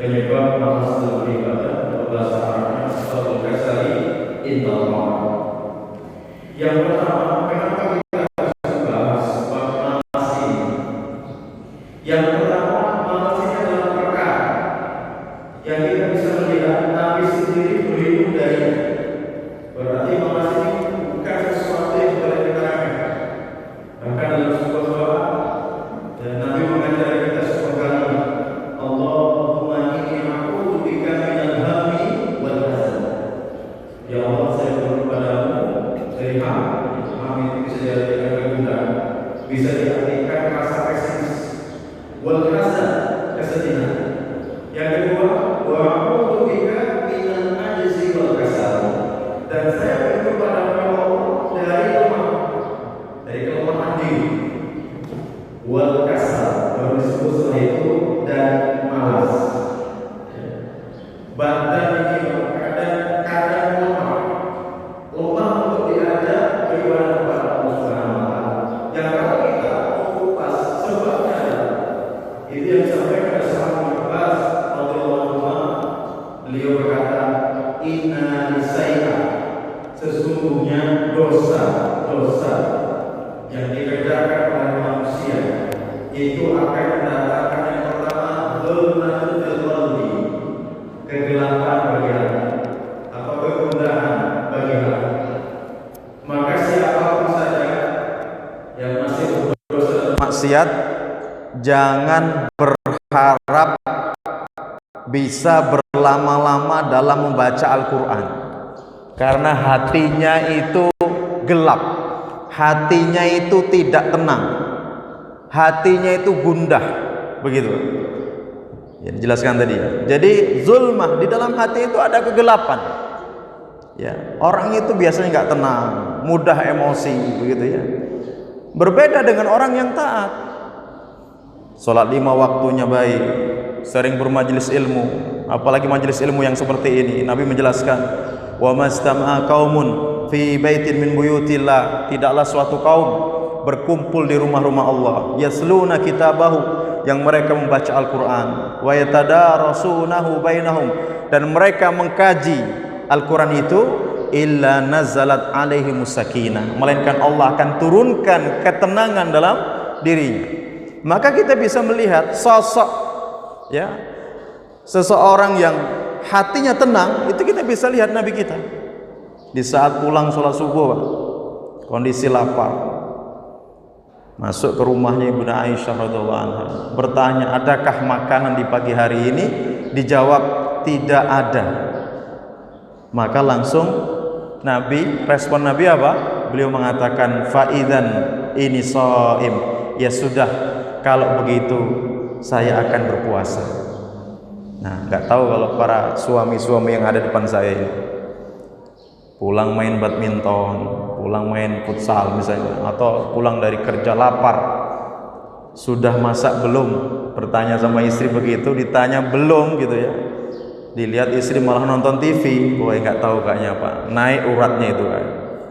penyebab malas beribadah atau bahasa Arabnya sabul kasari intallah. Yang pertama, kenapa kita harus bahas malas ini? Yang pertama, malas ini adalah perkara yang kita bisa melihat Nabi sendiri berlindung darinya. Berarti malas ini bukan sesuatu yang boleh kita remehkan. Bahkan dalam sebuah doa, dan Nabi mengajar kita sebuah kalimat, Allahumma inni a'udzu bika minal hammi wal hazan. Ya Allah, saya berdoa padamu dari ham itu bisa diartikan kegundahan, bisa diartikan rasa pesimis, wal hazan kesedihan. Yang kedua, wa a'udzu bika minal ajzi wal kasal. Dan saya berdoa padamu ya Allah dari lemah, dari kelemahan diri, wal kasal baru disebut setelah itu, dan malas. Badan ini kadang lemah untuk diajak beribadah kepada Allah Subhanahu wa Ta'ala. Yang kalau kita kupas sebabnya adalah itu yang disampaikan oleh sahabat Abbas radhiyallahu anhu. Beliau berkata, inna lisai'a, sesungguhnya dosa yang dikerjakan oleh manusia itu akan mendatangkan yang pertama dzulmatul qalbi, kegelapan bagi hati atau kegundahan bagi hati. Maka siapapun saja yang masih berdosa dan maksiat, jangan berharap bisa berlama-lama dalam membaca Al-Quran, karena hatinya itu gelap, hatinya itu tidak tenang, hatinya itu gundah, begitu ya, dijelaskan tadi ya. Jadi zulmah, di dalam hati itu ada kegelapan ya. Orang itu biasanya nggak tenang, mudah emosi, begitu ya. Berbeda dengan orang yang taat, sholat 5 waktunya baik, sering bermajelis ilmu, apalagi majelis ilmu yang seperti ini. Nabi menjelaskan, wa mastama'a qaumun fi baitin min buyutillah, tidaklah suatu kaum berkumpul di rumah-rumah Allah, yasluna kitabahu, yang mereka membaca Al-Quran, wa yatadarasunahu bainahum, dan mereka mengkaji Al-Quran itu, illa nazalat alaihimus sakinah, melainkan Allah akan turunkan ketenangan dalam dirinya. Maka kita bisa melihat sosok ya seseorang yang hatinya tenang, itu kita bisa lihat Nabi kita di saat pulang sholat subuh, Pak, kondisi lapar, masuk ke rumahnya Ibunda Aisyah radhiyallahu anha, bertanya, adakah makanan di pagi hari ini? Dijawab, tidak ada. Maka langsung Nabi, respon Nabi apa? Beliau mengatakan, faidan ini shaim, ya sudah, kalau begitu saya akan berpuasa. Nah, nggak tahu kalau para suami-suami yang ada depan saya ini, pulang main badminton, pulang main futsal misalnya, atau pulang dari kerja lapar, sudah masak belum? Bertanya sama istri begitu, ditanya belum gitu ya. Dilihat istri malah nonton TV, wah nggak tahu kayaknya apa, naik uratnya itu kan,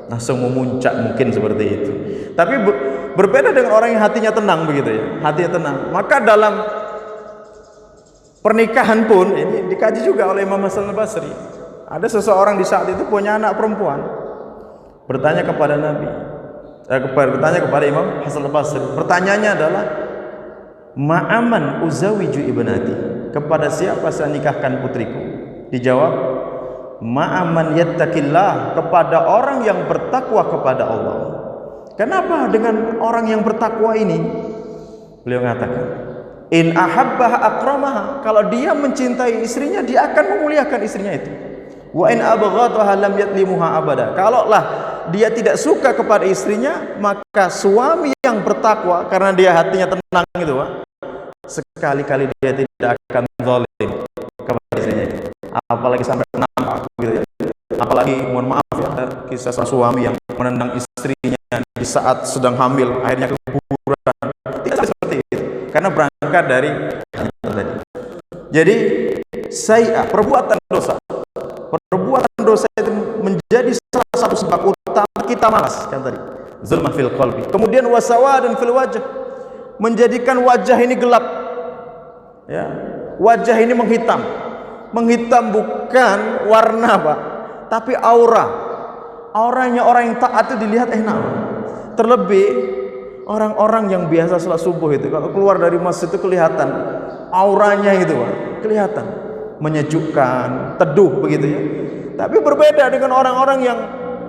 langsung memuncak mungkin seperti itu. Tapi berbeda dengan orang yang hatinya tenang begitu ya, hatinya tenang. Maka dalam pernikahan pun ini dikaji juga oleh Imam Hasan Al-Basri. Ada seseorang di saat itu punya anak perempuan, bertanya kepada Nabi, bertanya kepada Imam Hasan Al-Basri. Pertanyaannya adalah, ma'aman uzawiju ibnati, kepada siapa saya nikahkan putriku? Dijawab, ma'aman yattaqillah, kepada orang yang bertakwa kepada Allah. Kenapa dengan orang yang bertakwa ini? Beliau mengatakan, in ahabbaha akramaha, kalau dia mencintai istrinya, dia akan memuliakan istrinya itu. Wa in abghadaha lam yatlimuha abada, kalaulah dia tidak suka kepada istrinya, maka suami yang bertakwa, karena dia hatinya tenang gitu, Pak, sekali-kali dia tidak akan zalim kepada istrinya. Apalagi sampai nampak gitu ya. Apalagi mohon maaf ya, kisah suami yang menendang istrinya di saat sedang hamil, akhirnya keguguran. Tidak seperti itu, karena berangkat dari tadi. Jadi perbuatan dosa itu menjadi salah satu sebab utama kita malas, kan tadi. Zulmah fil qalbi. Kemudian wasawadan fil wajh, menjadikan wajah ini gelap. Ya. Wajah ini menghitam. Menghitam bukan warna, Pak, tapi aura. Auranya orang yang taat itu dilihat enak. Terlebih orang-orang yang biasa salat subuh itu, kalau keluar dari masjid itu kelihatan auranya itu, Pak, kelihatan menyejukkan, teduh begitu ya. Tapi berbeda dengan orang-orang yang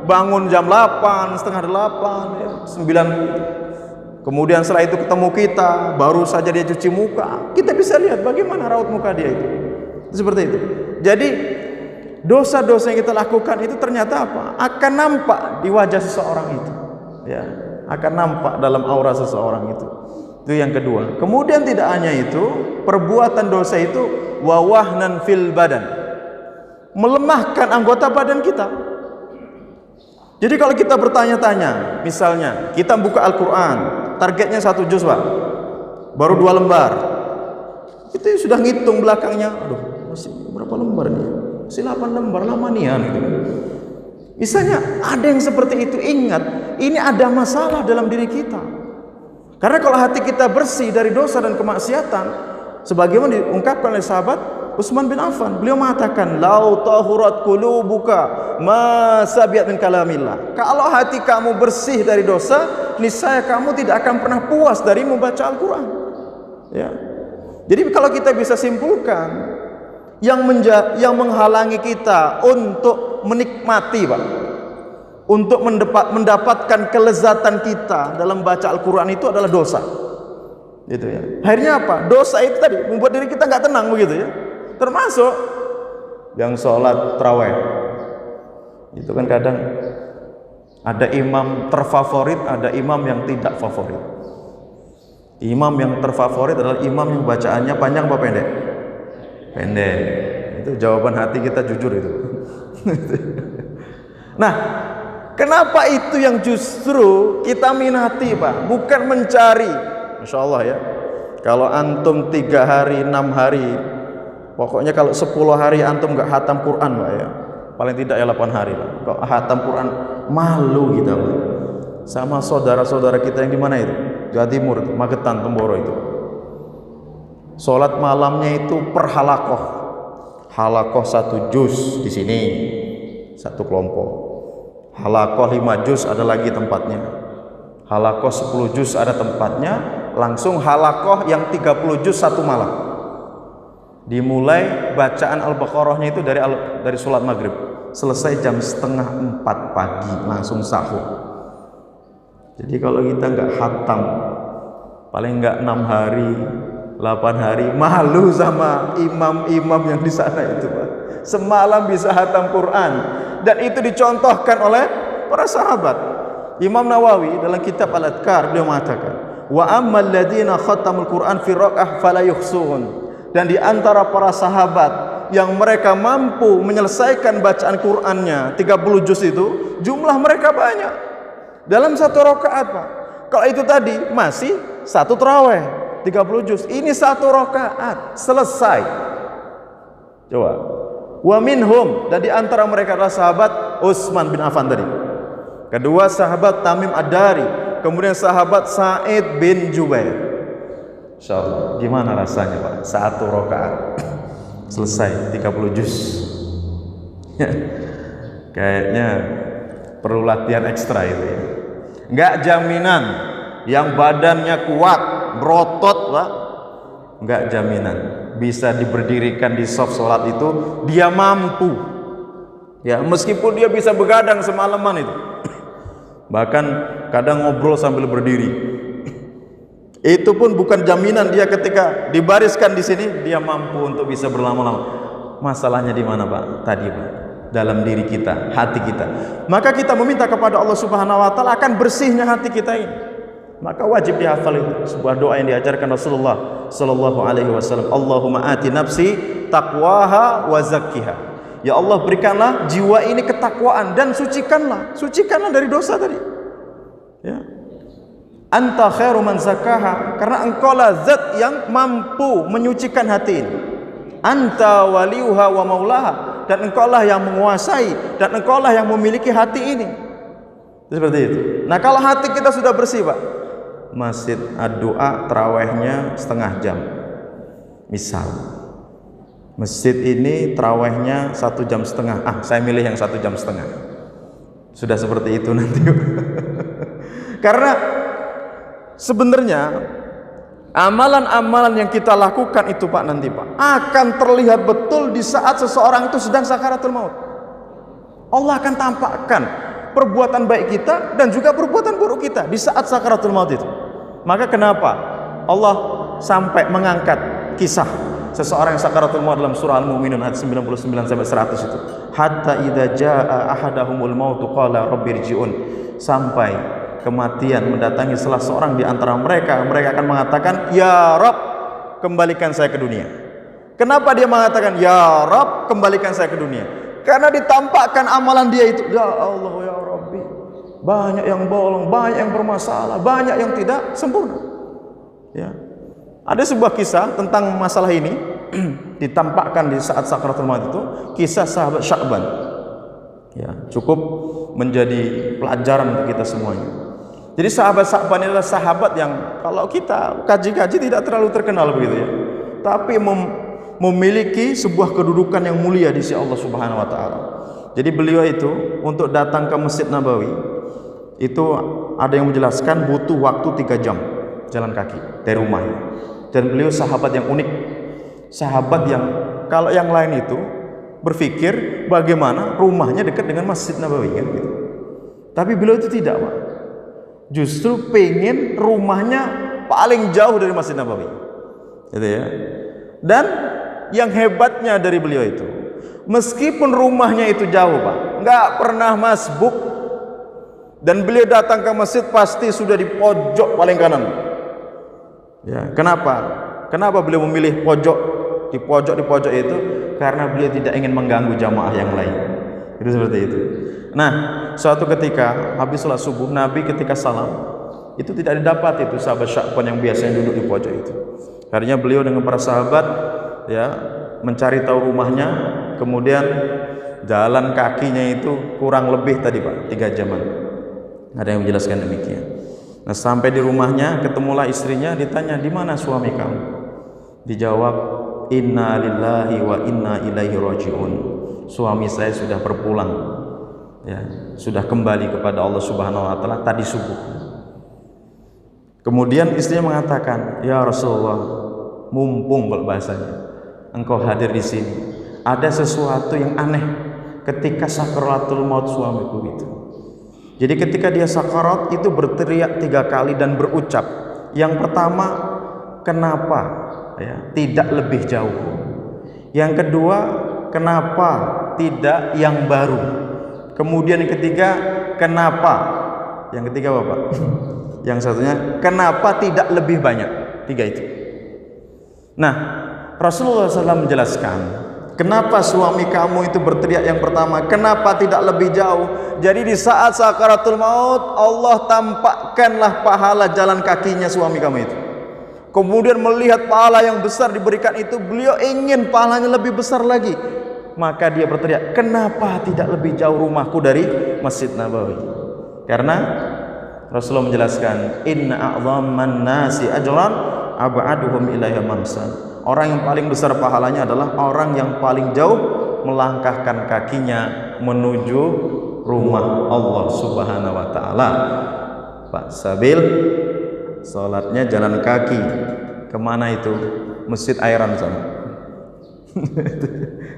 bangun jam 8, setengah 8, ya, 9. Kemudian setelah itu ketemu kita, baru saja dia cuci muka, kita bisa lihat bagaimana raut muka dia itu. Seperti itu. Jadi dosa-dosa yang kita lakukan itu ternyata apa? Akan nampak di wajah seseorang itu. Ya, akan nampak dalam aura seseorang itu. Itu yang kedua. Kemudian tidak hanya itu, perbuatan dosa itu wawahnan fil badan. Melemahkan anggota badan kita. Jadi kalau kita bertanya-tanya, misalnya kita buka Al-Quran, targetnya 1 juz, Pak, baru 2 lembar, kita sudah ngitung belakangnya, aduh masih berapa lembar nih, masih 8 lembar, lama nih gitu. Misalnya ada yang seperti itu, ingat ini ada masalah dalam diri kita. Karena kalau hati kita bersih dari dosa dan kemaksiatan, sebagaimana diungkapkan oleh sahabat Utsman bin Affan, beliau mengatakan, "Lau tahurat qulubuka ma sabiat min kalamillah." Kalau hati kamu bersih dari dosa, niscaya kamu tidak akan pernah puas dari membaca Al-Qur'an. Ya. Jadi kalau kita bisa simpulkan, yang menghalangi kita untuk menikmati, Pak, untuk mendapatkan kelezatan kita dalam baca Al-Qur'an itu adalah dosa. Gitu ya. Akhirnya apa? Dosa itu tadi membuat diri kita nggak tenang begitu ya. Termasuk yang sholat tarawih itu kan kadang ada imam terfavorit, ada imam yang tidak favorit. Imam yang terfavorit adalah imam yang bacaannya panjang apa pendek? Pendek. Itu jawaban hati kita jujur itu. Nah, kenapa itu yang justru kita minati, Pak? Bukan mencari. Masya Allah ya. Kalau antum 3 hari, 6 hari, pokoknya kalau 10 hari antum gak hatam Quran, Pak ya, paling tidak ya 8 hari, Pak. Kalau hatam Quran malu kita, Pak. Sama saudara-saudara kita yang di mana itu? Jawa Timur, Magetan, Temboro itu. Salat malamnya itu per halakoh. Halakoh 1 juz di sini, 1 kelompok. Halakoh 5 juz ada lagi tempatnya. Halakoh 10 juz ada tempatnya. Langsung halakoh yang 30 juz 1 malam. Dimulai bacaan Al-Baqarahnya itu dari sholat maghrib, selesai jam 3:30 pagi, langsung sahur. Jadi kalau kita nggak khatam, paling nggak 6 hari, 8 hari, malu sama imam-imam yang di sana itu, Pak. Semalam bisa khatam Quran, dan itu dicontohkan oleh para sahabat. Imam Nawawi dalam kitab Al-Adhkar beliau mengatakan, wa ammal ladina khatamul Quran fi raq'ah fala yukhsun. Dan di antara para sahabat yang mereka mampu menyelesaikan bacaan Qur'annya 30 juz itu, jumlah mereka banyak dalam 1 rakaat, Pak. Kalau itu tadi masih 1 tarawih 30 juz, ini 1 rakaat selesai. Coba. Wa minhum, dan di antara mereka adalah sahabat Utsman bin Affan tadi. Kedua sahabat Tamim Ad-Dari, kemudian sahabat Sa'id bin Jubair. Insyaallah, gimana rasanya, Pak? 1 rakaat selesai 30 juz. Kayaknya perlu latihan ekstra itu ya. Enggak jaminan yang badannya kuat, berotot, Pak. Enggak jaminan bisa diberdirikan di saf salat itu dia mampu. Ya, meskipun dia bisa begadang semalaman itu. Bahkan kadang ngobrol sambil berdiri. Itu pun bukan jaminan dia ketika dibariskan di sini dia mampu untuk bisa berlama-lama. Masalahnya di mana, Pak? Tadi, Pak, dalam diri kita, hati kita. Maka kita meminta kepada Allah Subhanahu wa taala akan bersihnya hati kita ini. Maka wajib dihafal itu sebuah doa yang diajarkan Rasulullah sallallahu alaihi wasallam. Allahumma ati nafsi taqwaha wa zakkiha. Ya Allah, berikanlah jiwa ini ketakwaan dan sucikanlah dari dosa tadi. Ya. Anta khairu man zakkaha, karena engkaulah zat yang mampu menyucikan hati ini. Anta waliyuha wa maulaha, dan engkaulah yang menguasai dan engkaulah yang memiliki hati ini. Seperti itu. Nah, kalau hati kita sudah bersih, Pak, masjid doa tarawihnya setengah jam misal, masjid ini tarawihnya 1,5 jam. Saya milih yang 1,5 jam. Sudah seperti itu nanti. Karena sebenarnya amalan-amalan yang kita lakukan itu Pak nanti Pak akan terlihat betul di saat seseorang itu sedang sakaratul maut. Allah akan tampakkan perbuatan baik kita dan juga perbuatan buruk kita di saat sakaratul maut itu. Maka kenapa Allah sampai mengangkat kisah seseorang yang sakaratul maut dalam surah Al-Mu'minun ayat 99 sampai 100 itu. Hatta idza jaa ahadahumul mautu qala rabbirji'un, sampai kematian mendatangi salah seorang di antara mereka akan mengatakan, ya Rabb, kembalikan saya ke dunia. Kenapa dia mengatakan ya Rabb, kembalikan saya ke dunia? Karena ditampakkan amalan dia itu, ya Allah ya Rabbi, banyak yang bolong, banyak yang bermasalah, banyak yang tidak sempurna. Ya. Ada sebuah kisah tentang masalah ini ditampakkan di saat sakaratul maut itu, kisah sahabat Sya'ban. Ya, cukup menjadi pelajaran untuk kita semuanya. Jadi sahabat Sya'ban adalah sahabat yang kalau kita kaji-kaji tidak terlalu terkenal begitu ya. Tapi memiliki sebuah kedudukan yang mulia di sisi Allah Subhanahu wa taala. Jadi beliau itu untuk datang ke Masjid Nabawi itu ada yang menjelaskan butuh waktu 3 jam jalan kaki dari rumahnya. Dan beliau sahabat yang unik. Sahabat yang kalau yang lain itu berpikir bagaimana rumahnya dekat dengan Masjid Nabawi kan gitu. Tapi beliau itu tidak, Pak. Justru pengen rumahnya paling jauh dari Masjid Nabawi. Gitu ya. Dan yang hebatnya dari beliau itu, meskipun rumahnya itu jauh Pak, nggak pernah masbuk, dan beliau datang ke masjid pasti sudah di pojok paling kanan. Ya, kenapa beliau memilih di pojok itu? Karena beliau tidak ingin mengganggu jamaah yang lain. Itu seperti itu. Nah, suatu ketika habis sholat subuh, Nabi ketika salam itu tidak didapat itu sahabat Sya'ban yang biasanya duduk di pojok itu. Akhirnya beliau dengan para sahabat ya mencari tahu rumahnya, kemudian jalan kakinya itu kurang lebih tadi Pak 3 jaman. Ada yang menjelaskan demikian. Nah, sampai di rumahnya ketemulah istrinya, ditanya, di mana suami kamu? Dijawab, inna lillahi wa inna ilaihi raji'un. Suami saya sudah berpulang, ya, sudah kembali kepada Allah Subhanahu wa taala tadi subuh. Kemudian istrinya mengatakan, ya Rasulullah, mumpung bahasanya engkau hadir di sini, ada sesuatu yang aneh ketika sakaratul maut suamiku itu. Jadi ketika dia sakarat itu berteriak 3 kali dan berucap, yang pertama, kenapa ya tidak lebih jauh? Yang kedua, kenapa tidak yang baru? Kemudian yang ketiga, kenapa? Yang ketiga Bapak? Yang satunya, kenapa tidak lebih banyak? 3 itu. Nah, Rasulullah SAW menjelaskan, kenapa suami kamu itu berteriak yang pertama, kenapa tidak lebih jauh? Jadi di saat sakaratul maut, Allah tampakkanlah pahala jalan kakinya suami kamu itu. Kemudian melihat pahala yang besar diberikan itu, beliau ingin pahalanya lebih besar lagi. Maka dia berteriak, kenapa tidak lebih jauh rumahku dari Masjid Nabawi? Karena Rasulullah menjelaskan, inna a'dhamman nasi ajran ab'aduhum ilaiha mamsan. Orang yang paling besar pahalanya adalah orang yang paling jauh melangkahkan kakinya menuju rumah Allah Subhanahu wa taala. Pak Sabil salatnya jalan kaki. Kemana itu? Masjid Airan sana.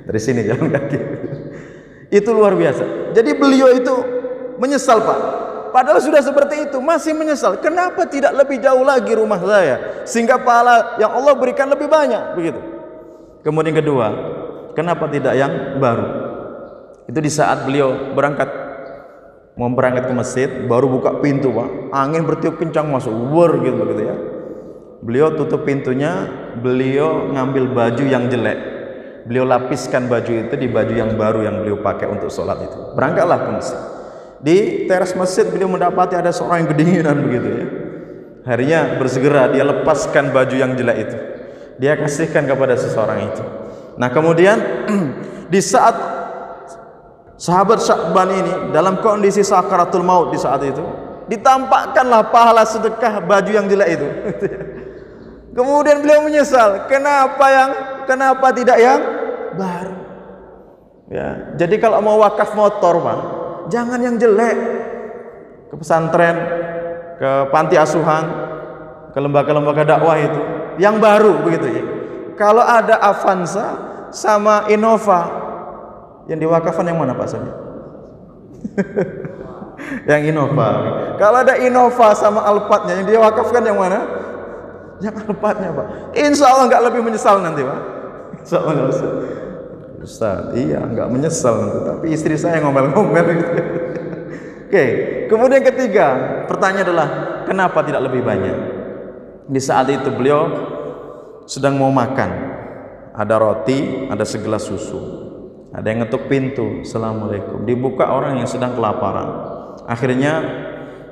Dari sini jalan kaki. Itu luar biasa. Jadi beliau itu menyesal Pak. Padahal sudah seperti itu, masih menyesal. Kenapa tidak lebih jauh lagi rumah saya, sehingga pahala yang Allah berikan lebih banyak, begitu. Kemudian kedua, kenapa tidak yang baru? Itu di saat beliau mau berangkat ke masjid, baru buka pintu Pak, angin bertiup kencang masuk, gitu ya. Beliau tutup pintunya, beliau ngambil baju yang jelek, beliau lapiskan baju itu di baju yang baru yang beliau pakai untuk sholat itu. Berangkatlah ke masjid. Di teras masjid beliau mendapati ada seorang yang kedinginan begitu ya. Akhirnya bersegera dia lepaskan baju yang jelek itu. Dia kasihkan kepada seseorang itu. Nah, kemudian di saat sahabat Sya'ban ini dalam kondisi sakaratul maut di saat itu, ditampakkanlah pahala sedekah baju yang jelek itu. Kemudian beliau menyesal, kenapa tidak yang baru. Ya, jadi kalau mau wakaf motor, Pak, jangan yang jelek. Ke pesantren, ke panti asuhan, ke lembaga-lembaga dakwah itu, yang baru begitu ya. Kalau ada Avanza sama Innova, yang diwakafkan yang mana Pak Sami? Yang Innova. Kalau ada Innova sama Alphardnya, yang diwakafkan yang mana? Yang Alphardnya Pak. Insya Allah nggak lebih menyesal nanti Pak. Insya Allah nggak usah. Ustaz, iya nggak menyesal nanti, tapi istri saya ngomel-ngomel gitu. Oke, kemudian ketiga, pertanyaan adalah kenapa tidak lebih banyak? Di saat itu beliau sedang mau makan, ada roti, ada segelas susu, ada yang ngetuk pintu, assalamualaikum, dibuka orang yang sedang kelaparan. Akhirnya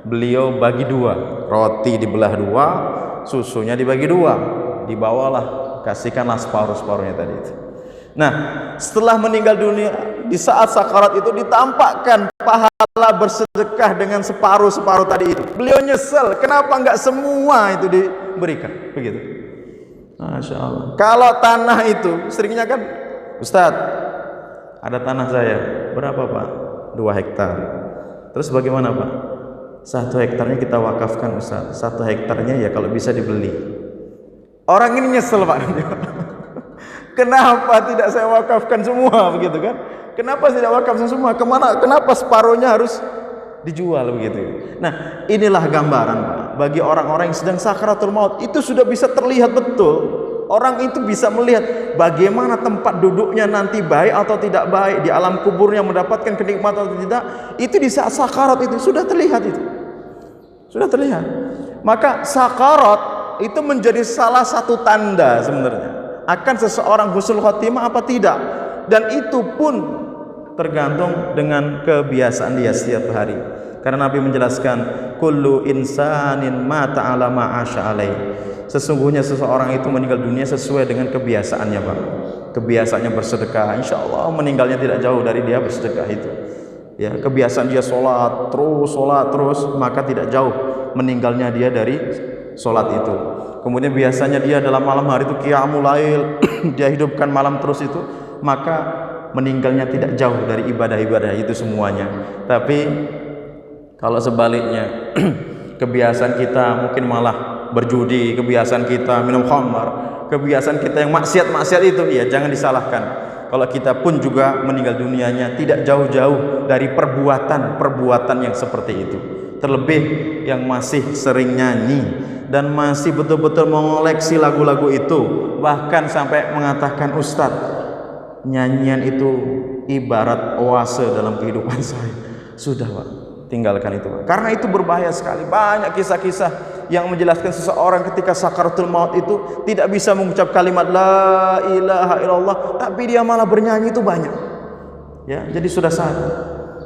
beliau bagi dua, roti dibelah dua, susunya dibagi dua, dibawalah, kasihkanlah separuh-separuhnya tadi itu. Nah, setelah meninggal dunia, di saat sakarat itu ditampakkan pahala bersedekah dengan separuh-separuh tadi itu. Beliau nyesel, kenapa enggak semua itu diberikan? Begitu. Masya Allah. Kalau tanah itu, seringnya kan, Ustadz, ada tanah saya, berapa Pak? 2 hektar. Terus bagaimana Pak? 1 hektarnya kita wakafkan Ustadz, 1 hektarnya ya kalau bisa dibeli. Orang ini nyesel Pak. Kenapa tidak saya wakafkan semua begitu kan? Kenapa tidak wakafkan semua? Kenapa separuhnya harus dijual begitu? Nah, inilah gambaran Pak. Bagi orang-orang yang sedang sakaratul maut itu sudah bisa terlihat betul. Orang itu bisa melihat bagaimana tempat duduknya nanti baik atau tidak baik, di alam kuburnya mendapatkan kenikmatan atau tidak. Itu di saat sakarat itu sudah terlihat itu. Sudah terlihat. Maka sakarat itu menjadi salah satu tanda sebenarnya akan seseorang husnul khotimah apa tidak, dan itu pun tergantung dengan kebiasaan dia setiap hari. Karena Nabi menjelaskan kullu insanin mata ala ma asya alaih, sesungguhnya seseorang itu meninggal dunia sesuai dengan kebiasaannya Pak. Kebiasaannya bersedekah, insya Allah meninggalnya tidak jauh dari dia bersedekah itu ya. Kebiasaan dia sholat terus, maka tidak jauh meninggalnya dia dari sholat itu. Kemudian biasanya dia dalam malam hari itu qiyamul lail, dia hidupkan malam terus itu, maka meninggalnya tidak jauh dari ibadah-ibadah itu semuanya. Tapi kalau sebaliknya, kebiasaan kita mungkin malah berjudi, kebiasaan kita minum khamar, kebiasaan kita yang maksiat-maksiat itu, ya jangan disalahkan. Kalau kita pun juga meninggal dunianya tidak jauh-jauh dari perbuatan yang seperti itu. Terlebih yang masih sering nyanyi dan masih betul-betul mengoleksi lagu-lagu itu, bahkan sampai mengatakan, Ustadz, nyanyian itu ibarat oase dalam kehidupan saya. Sudah Pak, tinggalkan itu Pak. Karena itu berbahaya sekali. Banyak kisah-kisah yang menjelaskan seseorang ketika sakaratul maut itu tidak bisa mengucap kalimat la ilaha illallah, tapi dia malah bernyanyi, itu banyak ya. Jadi sudah sadar,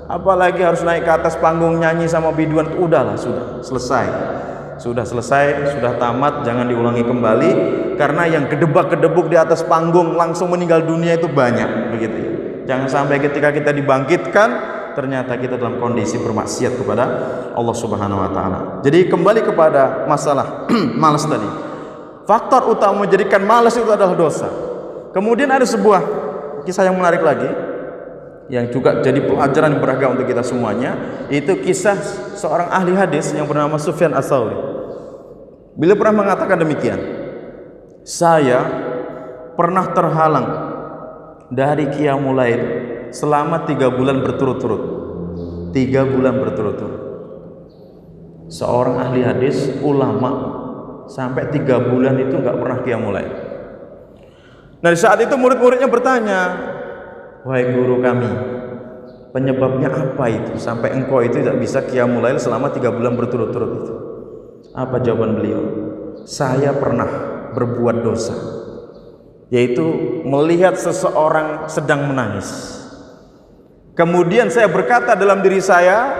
apalagi harus naik ke atas panggung nyanyi sama biduan, udahlah, sudah selesai, sudah tamat, jangan diulangi kembali. Karena yang kedebak-kedebuk di atas panggung langsung meninggal dunia itu banyak begitu ya. Jangan sampai ketika kita dibangkitkan ternyata kita dalam kondisi bermaksiat kepada Allah Subhanahu wa taala. Jadi kembali kepada masalah malas tadi. Faktor utama menjadikan malas itu adalah dosa. Kemudian ada sebuah kisah yang menarik lagi yang juga jadi pelajaran yang berharga untuk kita semuanya, itu kisah seorang ahli hadis yang bernama Sufyan Ats-Tsauri. Beliau pernah mengatakan demikian, saya pernah terhalang dari qiyamul lail selama 3 bulan berturut-turut. 3 bulan berturut-turut. Seorang ahli hadis, ulama, sampai 3 bulan itu nggak pernah qiyamul lail. Nah, di saat itu murid-muridnya bertanya, wahai guru kami, penyebabnya apa itu sampai engkau itu tidak bisa qiyamul lail selama 3 bulan berturut-turut itu? Apa jawaban beliau? Saya pernah berbuat dosa, yaitu melihat seseorang sedang menangis. Kemudian saya berkata dalam diri saya,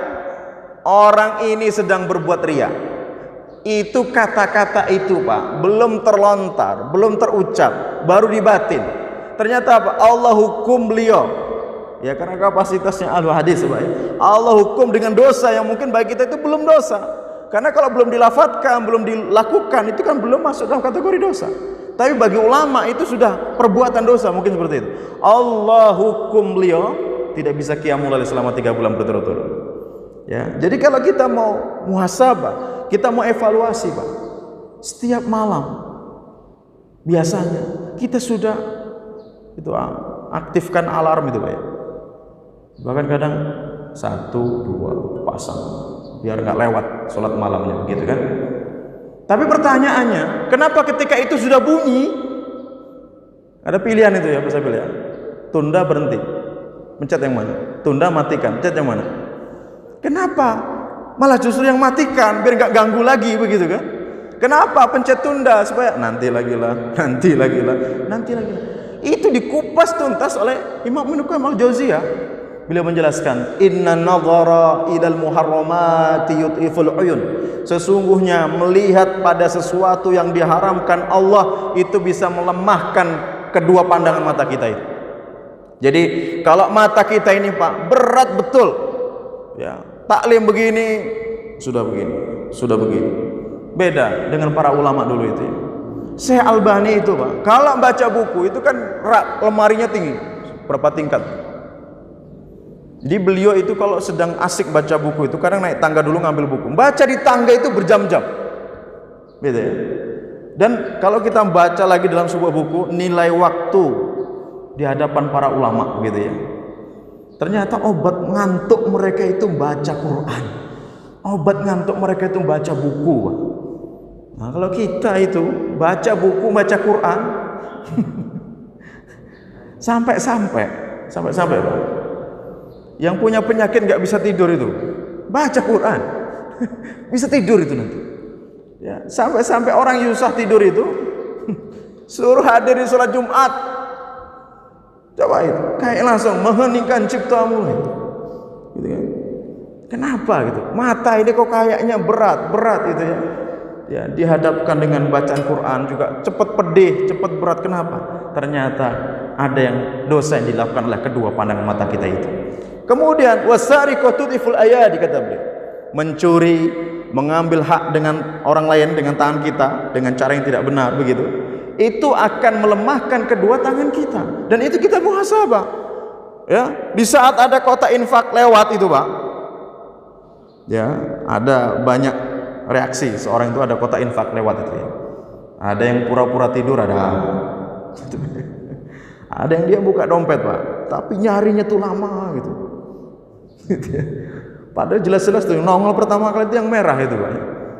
orang ini sedang berbuat riya. Itu kata-kata itu Pak, belum terlontar, belum terucap, baru di batin. Ternyata apa? Allah hukum beliau. Ya, karena kapasitasnya ahli hadis Pak. Allah hukum dengan dosa yang mungkin bagi kita itu belum dosa. Karena kalau belum dilafatkan, belum dilakukan, itu kan belum masuk dalam kategori dosa. Tapi bagi ulama itu sudah perbuatan dosa, mungkin seperti itu. Allah hukum beliau tidak bisa qiyamul lail selama 3 bulan berturut-turut. Ya, jadi kalau kita mau muhasabah, kita mau evaluasi, Pak, setiap malam biasanya kita sudah itu aktifkan alarm itu, Pak ya. Bahkan kadang 1, 2 pasang biar nggak lewat sholat malamnya, begitu kan? Tapi pertanyaannya, kenapa ketika itu sudah bunyi, ada pilihan itu ya, bisa pilih ya. Tunda, berhenti, pencet yang mana? Tunda, matikan, pencet yang mana? Kenapa malah justru yang matikan biar nggak ganggu lagi, begitu kan? Kenapa pencet tunda? Supaya nanti lagi lah. Itu dikupas tuntas oleh Imam Ibnu Qayyim al-Jauziyah. Beliau menjelaskan, inna nadhara ilal muharramati yut'iful uyun. Sesungguhnya melihat pada sesuatu yang diharamkan Allah itu bisa melemahkan kedua pandangan mata kita itu. Jadi kalau mata kita ini, Pak, berat betul. Ya, taklim begini, sudah begini. Beda dengan para ulama dulu itu. Syekh Albani itu, Pak, kalau baca buku itu kan lemarinya tinggi, berapa tingkat. Jadi beliau itu kalau sedang asik baca buku itu kadang naik tangga dulu ngambil buku. Baca di tangga itu berjam-jam. Gitu ya. Dan kalau kita baca lagi dalam sebuah buku, nilai waktu di hadapan para ulama gitu ya. Ternyata obat ngantuk mereka itu baca Quran. Obat ngantuk mereka itu baca buku. Nah, kalau kita itu baca buku, baca Quran sampai-sampai Pak. Yang punya penyakit nggak bisa tidur itu baca Quran bisa tidur itu nanti ya, sampai orang susah tidur itu suruh hadir di sholat Jumat, coba itu kayak langsung mengheningkan ciptamu gitu kan. Kenapa gitu? Mata ini kok kayaknya berat itu ya, dihadapkan dengan bacaan Quran juga cepat pedih, cepat berat. Kenapa? Ternyata ada yang dosa yang dilakukan oleh kedua pandangan mata kita itu. Kemudian wasariqatu tiful ayadi, kata beliau, mencuri, mengambil hak dengan orang lain dengan tangan kita dengan cara yang tidak benar, begitu. Itu akan melemahkan kedua tangan kita, dan itu kita muhasabah. Ya, di saat ada kotak infak lewat itu, Pak. Ya, ada banyak reaksi seorang itu ada kotak infak lewat itu ya. Ada yang pura-pura tidur, ada yang dia buka dompet, Pak, tapi nyarinya tuh lama gitu. Padahal jelas-jelas tuh nongol pertama kali itu yang merah itu, Pak.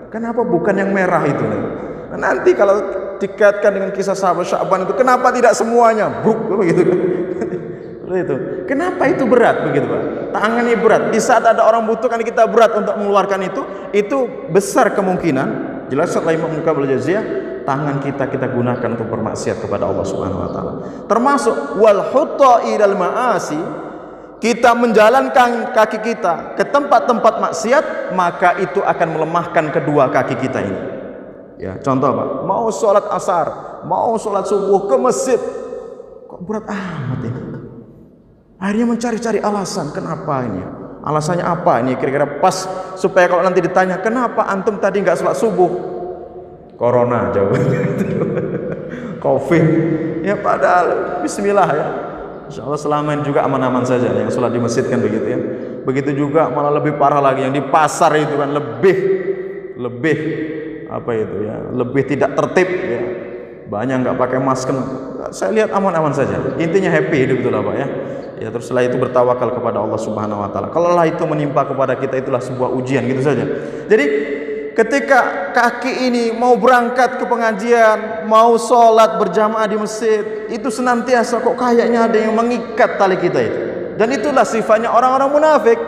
Kenapa bukan yang merah itu? Nah, nanti kalau dikaitkan dengan kisah sahabat Sya'ban itu, kenapa tidak semuanya bruk begitu kan? Itu. Kenapa itu berat begitu, Pak? Tangannya berat. Di saat ada orang butuhkan kita berat untuk mengeluarkan itu besar kemungkinan, jelas setelah Imam Ibnu Qayyim al-Jauziyah, tangan kita gunakan untuk bermaksiat kepada Allah Subhanahu wa taala. Termasuk wal hutta ilal ma'asi, kita menjalankan kaki kita ke tempat-tempat maksiat, maka itu akan melemahkan kedua kaki kita ini. Ya, contoh, Pak, mau sholat asar, mau sholat subuh ke masjid, kok berat amat ini. Akhirnya mencari-cari alasan, kenapa ini? Alasannya apa ini? Kira-kira pas supaya kalau nanti ditanya, kenapa antum tadi nggak sholat subuh? Corona jawabannya. Covid. Ya padahal Bismillah ya. Insya Allah selama ini juga aman-aman saja yang sholat di masjid kan begitu ya. Begitu juga malah lebih parah lagi yang di pasar itu kan lebih apa itu ya, lebih tidak tertib ya. Banyak nggak pakai masker. Saya lihat aman-aman saja. Intinya happy hidup itulah, Pak ya. Ya, terus setelah itu bertawakal kepada Allah Subhanahu wa taala. Kalau itu menimpa kepada kita, itulah sebuah ujian, gitu saja. Jadi ketika kaki ini mau berangkat ke pengajian, mau sholat berjamaah di masjid, itu senantiasa kok kayaknya ada yang mengikat tali kita itu. Dan itulah sifatnya orang-orang munafik.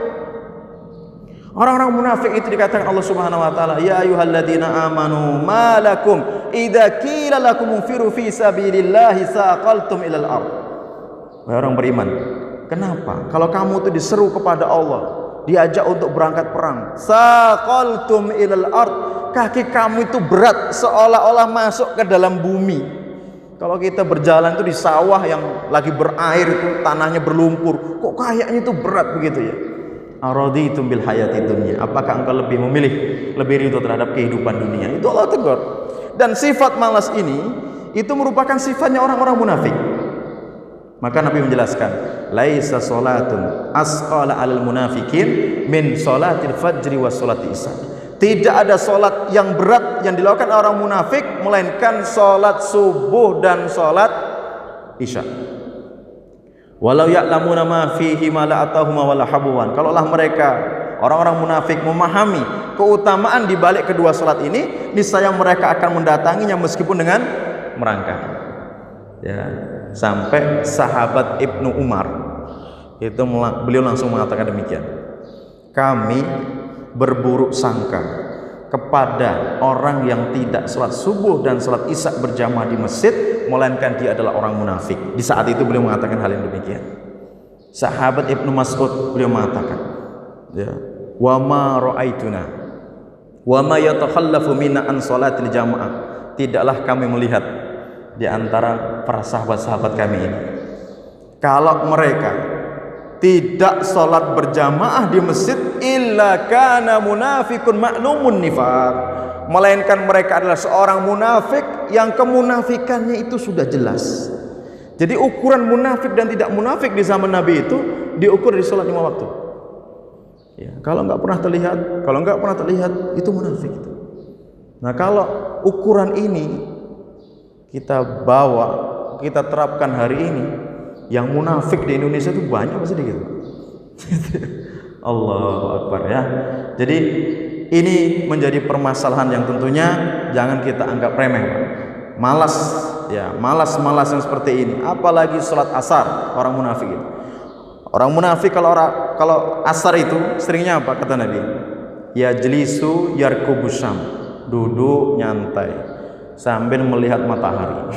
Orang-orang munafik itu dikatakan Allah Subhanahu wa taala, ya ayyuhalladzina amanu ma lakum idza qila lakum unfiru fi sabilillahi saqaltum ilal ardh. Wahai orang beriman, kenapa kalau kamu itu diseru kepada Allah, diajak untuk berangkat perang, saqaltum ilal ardh, kaki kamu itu berat seolah-olah masuk ke dalam bumi. Kalau kita berjalan itu di sawah yang lagi berair itu tanahnya berlumpur, kok kayaknya itu berat begitu ya. Araditum bil hayati dunya, apakah engkau lebih memilih, lebih ridho terhadap kehidupan dunia? Itu Allah tegur. Dan sifat malas ini itu merupakan sifatnya orang-orang munafik. Maka Nabi menjelaskan, laisa salatun asqala 'alal munafikin min salatil fajri was salati isya. Tidak ada salat yang berat yang dilakukan orang munafik melainkan salat subuh dan salat isya. Walau ya'lamuna ma fihi ma la atahuma wala habuwan. Kalaulah mereka orang-orang munafik memahami keutamaan di balik kedua salat ini, niscaya mereka akan mendatanginya meskipun dengan merangkak. Ya, sampai sahabat Ibnu Umar itu beliau langsung mengatakan demikian. Kami berburuk sangka kepada orang yang tidak salat subuh dan salat isya berjamaah di masjid, melainkan dia adalah orang munafik. Di saat itu beliau mengatakan hal yang demikian. Sahabat Ibnu Mas'ud beliau mengatakan, ya, wa ma ra'aituna wa ma yatakhallafu minna an salatil jamaah. Tidaklah kami melihat di antara para sahabat-sahabat kami ini, kalau mereka tidak sholat berjamaah di masjid, illa kana munafikun ma'lumun nifaq, melainkan mereka adalah seorang munafik yang kemunafikannya itu sudah jelas. Jadi ukuran munafik dan tidak munafik di zaman Nabi itu diukur di sholat 5 waktu. Ya, kalau nggak pernah terlihat, itu munafik itu. Nah, kalau ukuran ini kita bawa, kita terapkan hari ini, yang munafik di Indonesia itu banyak apa sedikit? Allahu Akbar ya. Jadi ini menjadi permasalahan yang tentunya jangan kita anggap remeh, Pak. Malas ya, malas yang seperti ini. Apalagi sholat asar orang munafik itu. Orang munafik kalau asar itu seringnya apa kata Nabi? Ya jelisu yarkubusyam, duduk nyantai sambil melihat matahari.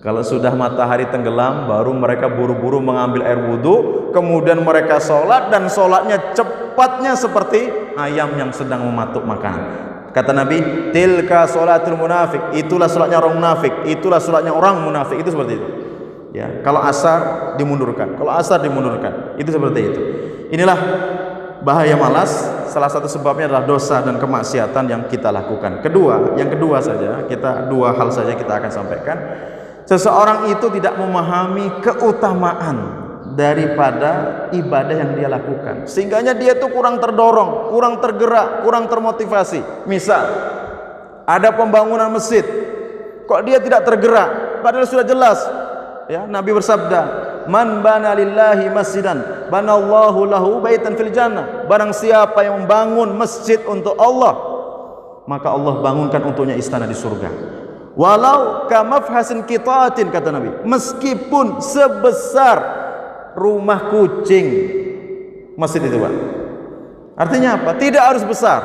Kalau sudah matahari tenggelam, baru mereka buru-buru mengambil air wudhu, kemudian mereka sholat, dan sholatnya cepatnya seperti ayam yang sedang mematuk makanan. Kata Nabi, tilka sholatul munafik, itulah sholatnya orang munafik, itulah sholatnya orang munafik, itu seperti itu. Ya, kalau asar dimundurkan, itu seperti itu. Inilah bahaya malas. Salah satu sebabnya adalah dosa dan kemaksiatan yang kita lakukan. Yang kedua saja, dua hal saja kita akan sampaikan. Seseorang itu tidak memahami keutamaan daripada ibadah yang dia lakukan, sehingganya dia itu kurang terdorong, kurang tergerak, kurang termotivasi. Misal ada pembangunan masjid, kok dia tidak tergerak, padahal sudah jelas ya, Nabi bersabda, man bana lillahi masjidan banallahu lahu baitan fil jannah. Barang siapa yang membangun masjid untuk Allah, maka Allah bangunkan untuknya istana di surga. Walau kamafhasin qitaatin, kata Nabi, meskipun sebesar rumah kucing masjid itu, Pak. Artinya apa? Tidak harus besar.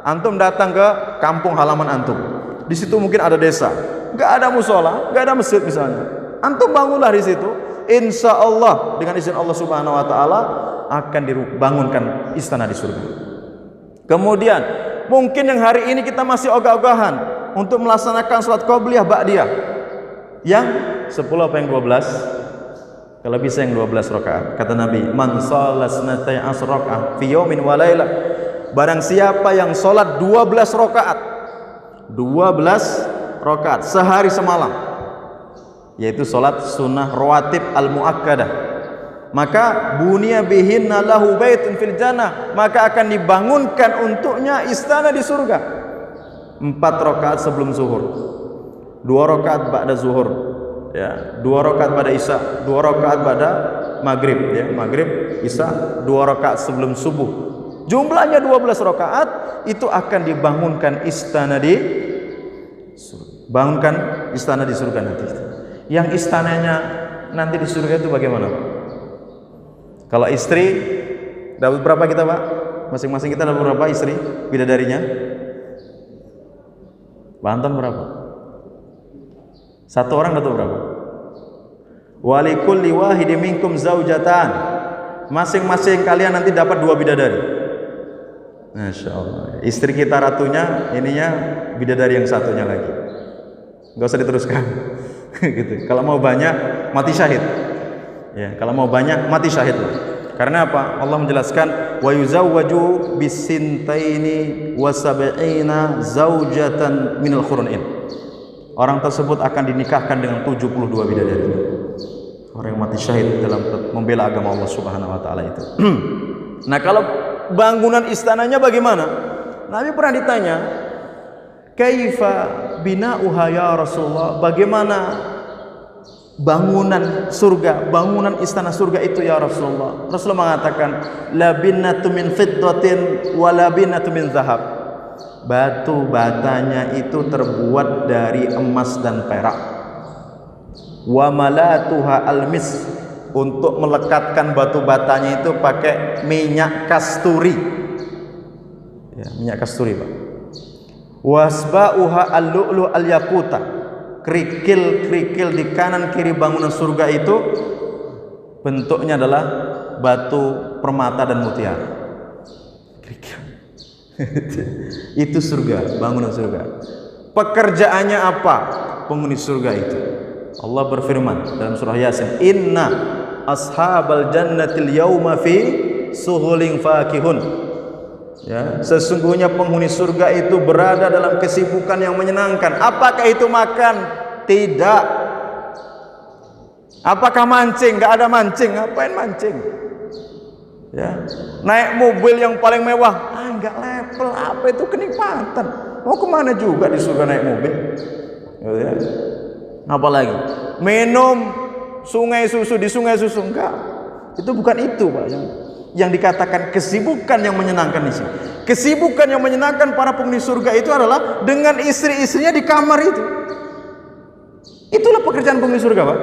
Antum datang ke kampung halaman antum, di situ mungkin ada desa, nggak ada musola, nggak ada masjid misalnya. Antum bangunlah di situ, insya Allah dengan izin Allah Subhanahu Wa Taala akan dibangunkan istana di surga. Kemudian mungkin yang hari ini kita masih ogah-ogahan untuk melaksanakan sholat qobliyah ba'diyah yang 10 apa yang 12? Kalau bisa yang 12 rakaat. Kata Nabi, man shalas natai asraqah fi yaumin wa lailah. Barang siapa yang sholat 12 rakaat sehari semalam, yaitu sholat sunnah rawatib al-muakkadah, maka bunya bihinna lahu baitun fil jannah, maka akan dibangunkan untuknya istana di surga. 4 rakaat sebelum zuhur, 2 rakaat ba'da zuhur, ya, 2 rakaat pada isya, 2 rakaat pada maghrib, ya, maghrib, isya, 2 rakaat sebelum subuh. Jumlahnya 12 rakaat, itu akan dibangunkan istana di surga nanti. Yang istananya nanti di surga itu bagaimana, Pak? Kalau istri dapat berapa kita, Pak? Masing-masing kita dapat berapa istri bidadarinya? Banten berapa? Satu orang dapat berapa? Walikulli wahidin minkum zaujatan. Masing-masing kalian nanti dapat 2 bidadari. Masya Allah. Istri kita ratunya, ininya bidadari yang satunya lagi. Gak usah diteruskan. Gitu. Kalau mau banyak mati syahid. Ya, kalau mau banyak mati syahid. Karena apa? Allah menjelaskan wa yuzawwaju bisintaini wa sab'ina zaujatan minal khurun. Orang tersebut akan dinikahkan dengan 72 bidadari. Orang yang mati syahid dalam membela agama Allah Subhanahu wa taala itu. Nah, kalau bangunan istananya bagaimana? Nabi pernah ditanya, "Kaifa bina'uha ya Rasulullah?" Bagaimana bangunan surga, bangunan istana surga itu ya Rasulullah? Rasulullah mengatakan, "Labinnatu min fiddatin wa labinnatu min zahab." Batu batanya itu terbuat dari emas dan perak. Wa malatuha almis, untuk melekatkan batu batanya itu pakai minyak kasturi. Ya, minyak kasturi, Pak. Wasba'uha al-lu'lu al-yakuta, kerikil-kerikil di kanan kiri bangunan surga itu bentuknya adalah batu permata dan mutiara. Kerikil. Itu surga, bangunan surga. Pekerjaannya apa penghuni surga itu? Allah berfirman dalam surah Yasin, "Inna ashabal jannatil yauma fi sughulin fakihun." Ya, sesungguhnya penghuni surga itu berada dalam kesibukan yang menyenangkan. Apakah itu makan? Tidak. Apakah mancing? Enggak ada mancing. Ngapain mancing? Ya, naik mobil yang paling mewah, enggak level. Apa itu kenikmatan? Mau kemana juga di surga naik mobil? Ya. Apalagi minum sungai susu di sungai susu, enggak. Itu bukan itu, Pak, yang dikatakan kesibukan yang menyenangkan di sini. Kesibukan yang menyenangkan para penghuni surga itu adalah dengan istri-istrinya di kamar itu. Itulah pekerjaan penghuni surga, Pak.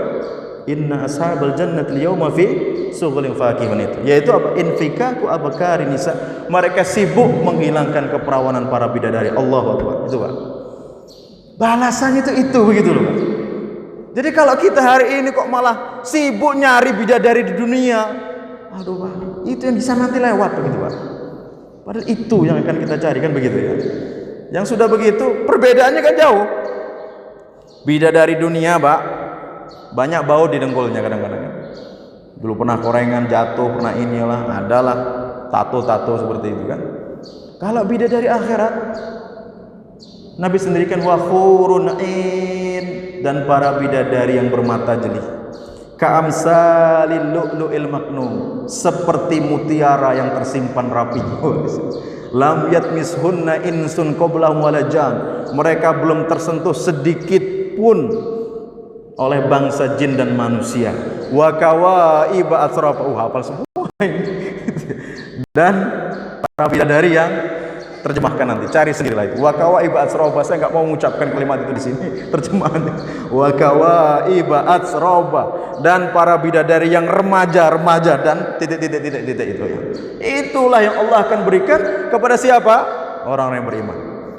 Inna ashabal jannatil yauma fi sughulin fakihun, itu yaitu apa? Infikaku abkari nisa. Mereka sibuk menghilangkan keperawanan para bidadari. Allahu Akbar. Itu, Pak. Balasannya itu begitu loh, Pak. Jadi kalau kita hari ini kok malah sibuk nyari bidadari di dunia, aduh, Pak, itu yang bisa nanti lewat begitu, Pak. Padahal itu yang akan kita cari, kan begitu ya. Yang sudah begitu perbedaannya kan jauh. Bidadari dunia, Pak, banyak bau di dengkulnya kadang-kadang. Dulu pernah korengan jatuh, pernah inilah, adalah tato-tato seperti itu kan. Kalau bidadari akhirat, Nabi sendirikan wa hurun ain, dan para bidadari yang bermata jeli, ka'amsalil lu'lu'il maknum, seperti mutiara yang tersimpan rapi. Lam yatmishunna insun qablahum wala jan, mereka belum tersentuh sedikit pun oleh bangsa jin dan manusia. Wa kawaiba atrafa, hafal semua ini. Dan para bidadari yang, terjemahkan nanti, cari sendiri lagi. Wa kawaiba atsroba, saya enggak mau mengucapkan kalimat itu di sini, terjemahannya. Wa kawaiba atsroba, dan para bidadari yang remaja dan titik itu ya. Itulah yang Allah akan berikan kepada siapa? Orang-orang yang beriman.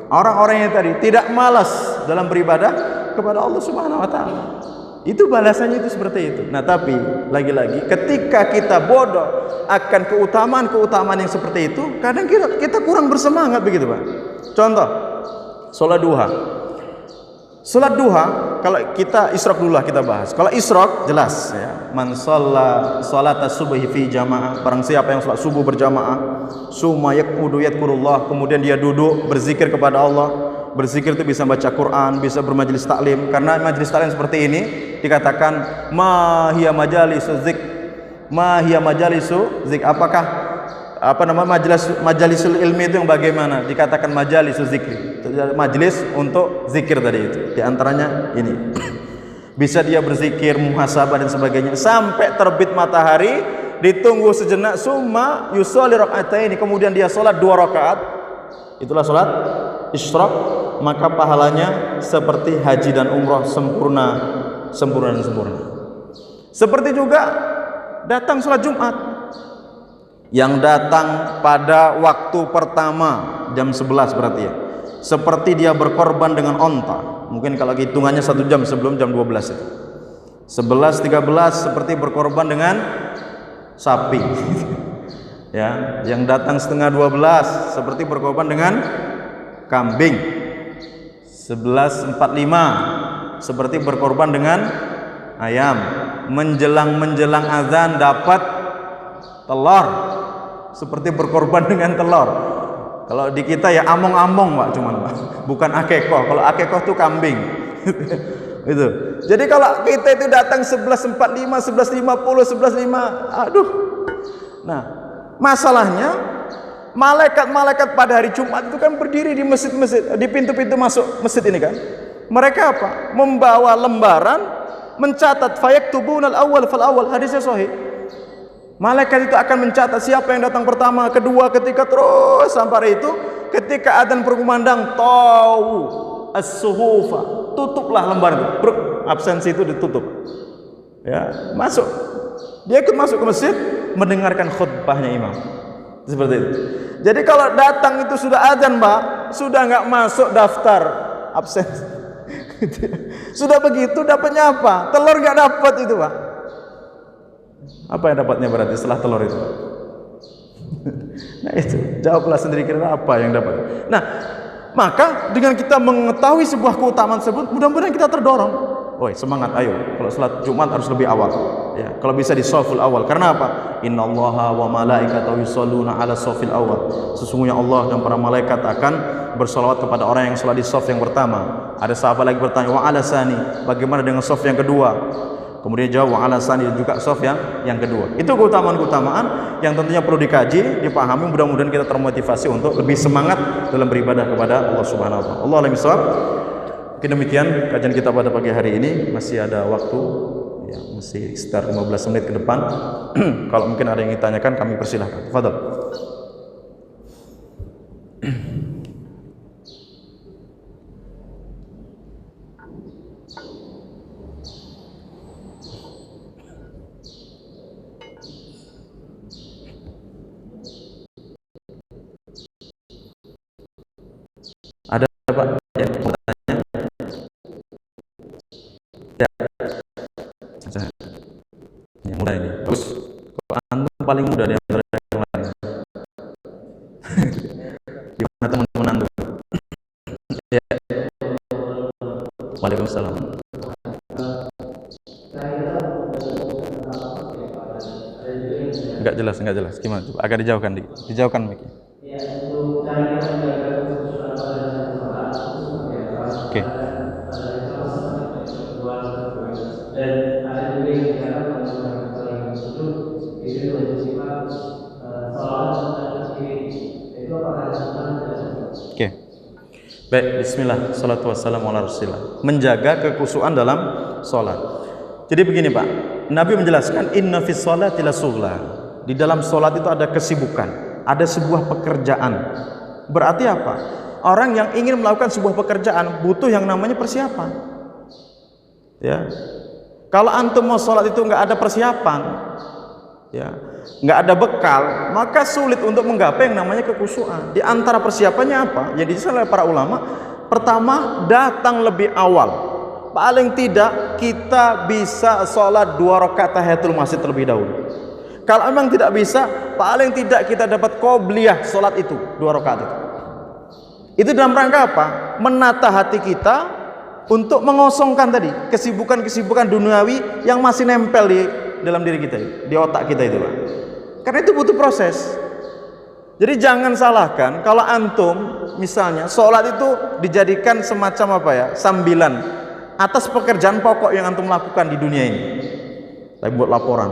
Orang-orang yang tadi tidak malas dalam beribadah kepada Allah Subhanahu wa taala. Itu balasannya itu seperti itu. Nah, tapi lagi-lagi ketika kita bodoh akan keutamaan yang seperti itu, kadang kita kurang bersemangat begitu, Pak. Contoh, sholat duha. Sholat duha, kalau kita isyraq dulu lah kita bahas. Kalau isyraq jelas ya, man shalla sholata subhi fi jamaah, barang siapa yang sholat subuh berjamaah, summa yaqudu yadhkurullah, kemudian dia duduk berzikir kepada Allah. Berzikir itu bisa baca Quran, bisa bermajelis taklim. Karena majelis taklim seperti ini dikatakan ma hiya majalisu zik. Ma hiya majalisu zik. Apakah majalisul ilmi itu yang bagaimana? Dikatakan majalisu zikri. Majelis untuk zikir tadi itu. Di antaranya ini. Bisa dia berzikir, muhasabah dan sebagainya sampai terbit matahari, ditunggu sejenak, summa yusolli raka'ataini, kemudian dia salat 2 rakaat. Itulah salat isyraq, maka pahalanya seperti haji dan umrah, sempurna. Seperti juga datang salat Jumat, yang datang pada waktu pertama jam 11 berarti ya, seperti dia berkorban dengan onta. Mungkin kalau hitungannya 1 jam sebelum jam 12 itu, 11.13 seperti berkorban dengan sapi. Ya, yang datang setengah 12 seperti berkorban dengan kambing. 11.45 seperti berkorban dengan ayam. Menjelang azan dapat telur, seperti berkorban dengan telur. Kalau di kita ya among-among, Pak, cuman, Pak. Bukan akikoh. Kalau akikoh itu kambing. Itu. Jadi kalau kita itu datang 11.45, 11.50, 11.05, aduh. Nah, masalahnya malaikat-malaikat pada hari Jumat itu kan berdiri di masjid-masjid, di pintu-pintu masuk masjid ini kan. Mereka apa? Membawa lembaran, mencatat fayaktubunal awwal fal awwal, hadisnya sahih. Malaikat itu akan mencatat siapa yang datang pertama, kedua, ketiga, terus sampai itu ketika adzan berkumandang, tahu as-suhufa, tutuplah lembar itu. Absensi itu ditutup. Ya, masuk. Dia ikut masuk ke masjid mendengarkan khutbahnya imam. Seperti itu. Jadi kalau datang itu sudah adzan, Pak, sudah nggak masuk daftar absen. Sudah begitu dapatnya apa? Telur nggak dapat itu, Pak. Apa yang dapatnya berarti setelah telur itu? Nah itu, jawablah sendiri kira apa yang dapat. Nah, maka dengan kita mengetahui sebuah keutamaan tersebut, mudah-mudahan kita terdorong. Woi, semangat, ayo. Kalau salat Jumat harus lebih awal. Ya, kalau bisa di shaful awal. Karena apa? Innallaha wa malaikatahu yusholluna 'ala shafil awal. Sesungguhnya Allah dan para malaikat akan bersolawat kepada orang yang salat di shaf yang pertama. Ada sahabat lagi bertanya, wa 'ala sani, bagaimana dengan shaf yang kedua? Kemudian jawab wa 'ala sani, juga shaf yang kedua. Itu keutamaan-keutamaan yang tentunya perlu dikaji, dipahami. Mudah-mudahan kita termotivasi untuk lebih semangat dalam beribadah kepada Allah Subhanahu wa taala. Allah a'lam bishawab. Mungkin demikian kajian kita pada pagi hari ini. Masih ada waktu ya, masih sekitar 15 menit ke depan. Kalau mungkin ada yang ditanyakan, kami persilahkan. Tafadhol. Ada Pak ya, ya, mudah ini. Terus antum paling mudah dari antara yang lain. Gimana teman-teman antum? Ya. Waalaikumsalam. Enggak jelas. Gimana? Coba agak dijauhkan dikit. Dijauhkan mic. Oke. Dan ada juga yang bicara mengenai sujud itu bersifat salawat serta tasbih. Itu apakah ada? Oke. Baik, bismillah, salatu wassalamu ala rasulillah. Menjaga kekhusyuan dalam sholat. Jadi begini Pak, Nabi menjelaskan inna fis sholati la sughla. Di dalam sholat itu ada kesibukan, ada sebuah pekerjaan. Berarti apa? Orang yang ingin melakukan sebuah pekerjaan butuh yang namanya persiapan. Ya. Kalau antum mau sholat itu nggak ada persiapan, ya, nggak ada bekal, maka sulit untuk menggapai yang namanya kekhusyuan. Di antara persiapannya apa? Yang dijelaskan oleh para ulama, pertama datang lebih awal. Paling tidak kita bisa sholat 2 rakaat tahiyatul masjid terlebih dahulu. Kalau memang tidak bisa, paling tidak kita dapat qobliyah sholat itu 2 rakaat itu. Itu dalam rangka apa? Menata hati kita untuk mengosongkan tadi kesibukan-kesibukan duniawi yang masih nempel di dalam diri kita, di otak kita itu, Pak. Karena itu butuh proses. Jadi jangan salahkan kalau antum misalnya sholat itu dijadikan semacam apa ya, sambilan atas pekerjaan pokok yang antum lakukan di dunia ini. Saya buat laporan,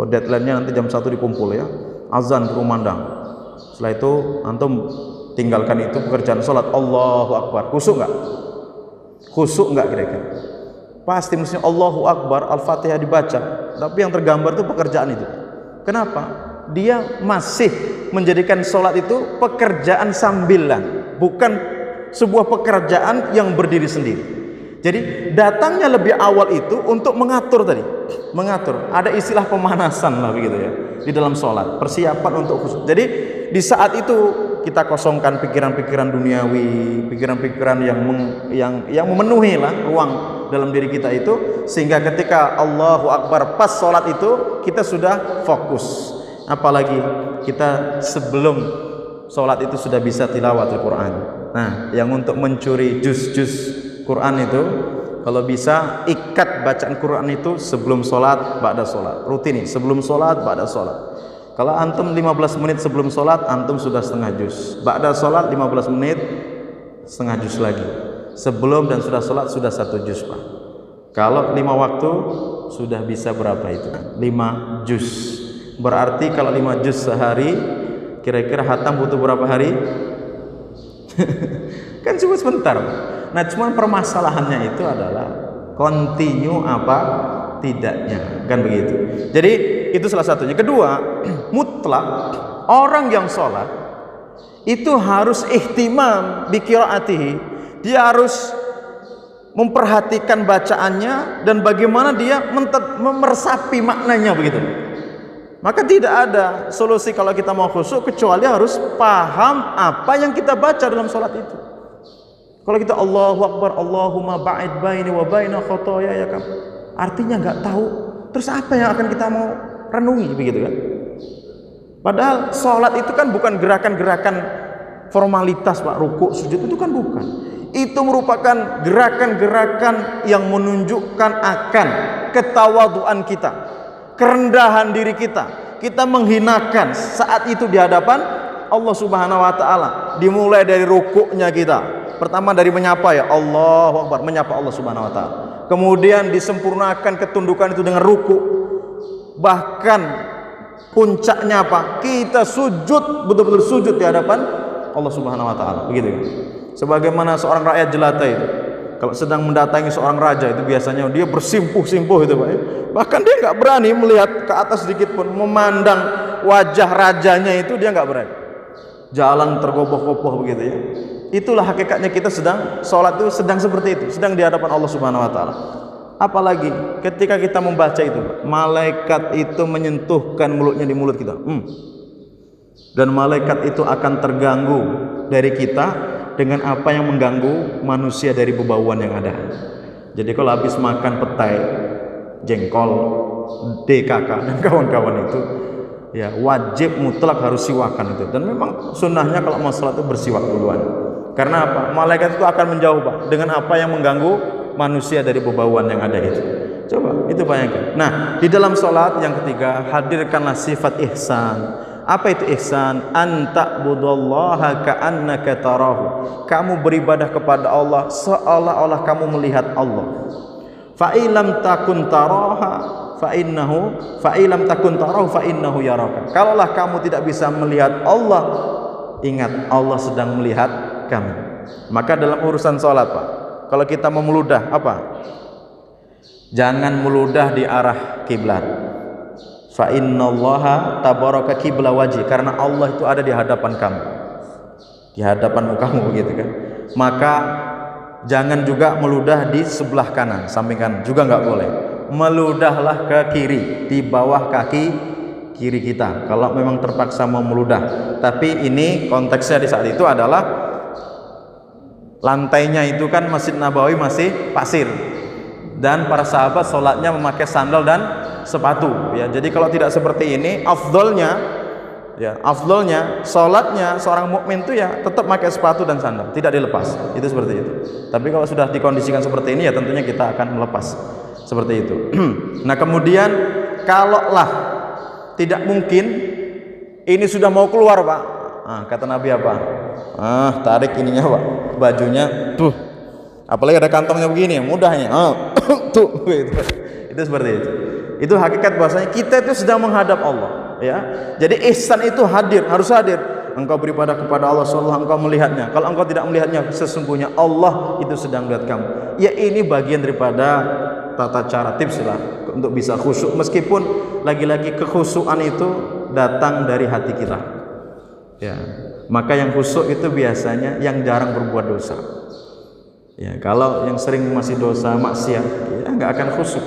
deadline-nya nanti jam 1 dikumpul ya, azan berkumandang. Setelah itu antum tinggalkan itu pekerjaan sholat, Allahu Akbar. Khusyuk nggak? Khusyuk nggak kira-kira? Pasti mestinya Allahu Akbar, Al-Fatihah dibaca, tapi yang tergambar itu pekerjaan itu. Kenapa? Dia masih menjadikan sholat itu pekerjaan sambilan, bukan sebuah pekerjaan yang berdiri sendiri. Jadi datangnya lebih awal itu untuk mengatur tadi, mengatur. Ada istilah pemanasan lah begitu ya di dalam sholat, persiapan untuk khusyuk. Jadi di saat itu kita kosongkan pikiran-pikiran duniawi, pikiran-pikiran yang memenuhi lah ruang dalam diri kita itu, sehingga ketika Allahu Akbar pas sholat itu kita sudah fokus. Apalagi kita sebelum sholat itu sudah bisa tilawatul Quran. Nah, yang untuk mencuri juz-juz Quran itu, kalau bisa ikat bacaan Quran itu sebelum sholat, ba'da sholat. Rutin nih, sebelum sholat, ba'da sholat. Kalau antum 15 menit sebelum sholat, antum sudah setengah juz. Ba'da sholat 15 menit, setengah juz lagi. Sebelum dan sudah sholat sudah 1 juz Pak. Kalau 5 waktu sudah bisa berapa itu? 5 juz. Berarti kalau 5 juz sehari, kira-kira hatam butuh berapa hari? Kan cuma sebentar. Nah, cuman permasalahannya itu adalah continue apa tidaknya, kan begitu. Jadi itu salah satunya. Kedua, mutlak orang yang sholat itu harus ihtimam bi qiraatihi. Dia harus memperhatikan bacaannya dan bagaimana dia meresapi maknanya begitu. Maka tidak ada solusi kalau kita mau khusyuk kecuali harus paham apa yang kita baca dalam sholat itu. Kalau kita Allahu Akbar, Allahumma ba'id baini wa baina khotoya, ya kan, artinya nggak tahu, terus apa yang akan kita mau renungi begitu kan. Padahal sholat itu kan bukan gerakan-gerakan formalitas Pak, ruku, sujud itu kan bukan. Itu merupakan gerakan-gerakan yang menunjukkan akan ketawaduan kita, kerendahan diri kita. Kita menghinakan saat itu di hadapan Allah Subhanahu wa taala. Dimulai dari rukuknya kita. Pertama dari menyapa, ya Allahu Akbar, menyapa Allah Subhanahu wa taala. Kemudian disempurnakan ketundukan itu dengan ruku. Bahkan puncaknya apa? Kita sujud, betul-betul sujud di hadapan Allah Subhanahu wa taala. Begitu kan? Sebagaimana seorang rakyat jelata itu kalau sedang mendatangi seorang raja itu biasanya dia bersimpuh-simpuh itu Pak. Bahkan dia nggak berani melihat ke atas sedikit pun, memandang wajah rajanya itu dia nggak berani. Jalan tergopoh-gopoh begitu ya. Itulah hakikatnya kita sedang sholat itu sedang seperti itu, sedang di hadapan Allah Subhanahu wa taala. Apalagi ketika kita membaca itu, malaikat itu menyentuhkan mulutnya di mulut kita. Dan malaikat itu akan terganggu dari kita dengan apa yang mengganggu manusia dari bebauan yang ada. Jadi kalau habis makan petai, jengkol, DKK dan kawan-kawan itu, ya wajib mutlak harus siwakan itu. Dan memang sunnahnya kalau mau sholat itu bersiwak duluan. Karena apa? Malaikat itu akan menjauh Pak dengan apa yang mengganggu manusia dari bebauan yang ada itu. Coba itu bayangkan. Nah, di dalam sholat yang ketiga, hadirkanlah sifat ihsan. Apa itu ihsan? Anta budallaha ka'annaka tarahu. Kamu beribadah kepada Allah seolah-olah kamu melihat Allah. Fa illam takun taraha fa illam takun tarahu fa innahu yaraka. Kalaulah kamu tidak bisa melihat Allah, ingat Allah sedang melihat kamu. Maka dalam urusan sholat Pak, kalau kita mau meludah apa? Jangan meludah di arah kiblat. Fa innallaha tabaraka qibla wajhi, karena Allah itu ada di hadapan kamu, di hadapan kamu begitu kan. Maka jangan juga meludah di sebelah kanan, samping kanan juga nggak boleh. Meludahlah ke kiri, di bawah kaki kiri kita kalau memang terpaksa mau meludah. Tapi ini konteksnya di saat itu adalah lantainya itu kan Masjid Nabawi masih pasir dan para sahabat sholatnya memakai sandal dan sepatu ya. Jadi kalau tidak seperti ini, afdolnya sholatnya seorang mukmin itu ya tetap pakai sepatu dan sandal, tidak dilepas, itu seperti itu. Tapi kalau sudah dikondisikan seperti ini ya tentunya kita akan melepas seperti itu. Nah kemudian kalaulah tidak mungkin, ini sudah mau keluar Pak, kata Nabi apa? Tarik ininya Pak, bajunya tuh, apalagi ada kantongnya begini mudahnya, tuh gitu. Itu seperti itu. Itu hakikat bahwasanya kita itu sedang menghadap Allah ya. Jadi ihsan itu hadir, harus hadir. Engkau beribadah kepada Allah seolah engkau melihatnya. Kalau engkau tidak melihatnya, sesungguhnya Allah itu sedang melihat kamu. Ya ini bagian daripada tata cara, tips lah untuk bisa khusyuk, meskipun lagi-lagi kekhusyukan itu datang dari hati kita ya. Maka yang khusyuk itu biasanya yang jarang berbuat dosa ya. Kalau yang sering masih dosa maksiat ya nggak akan khusyuk.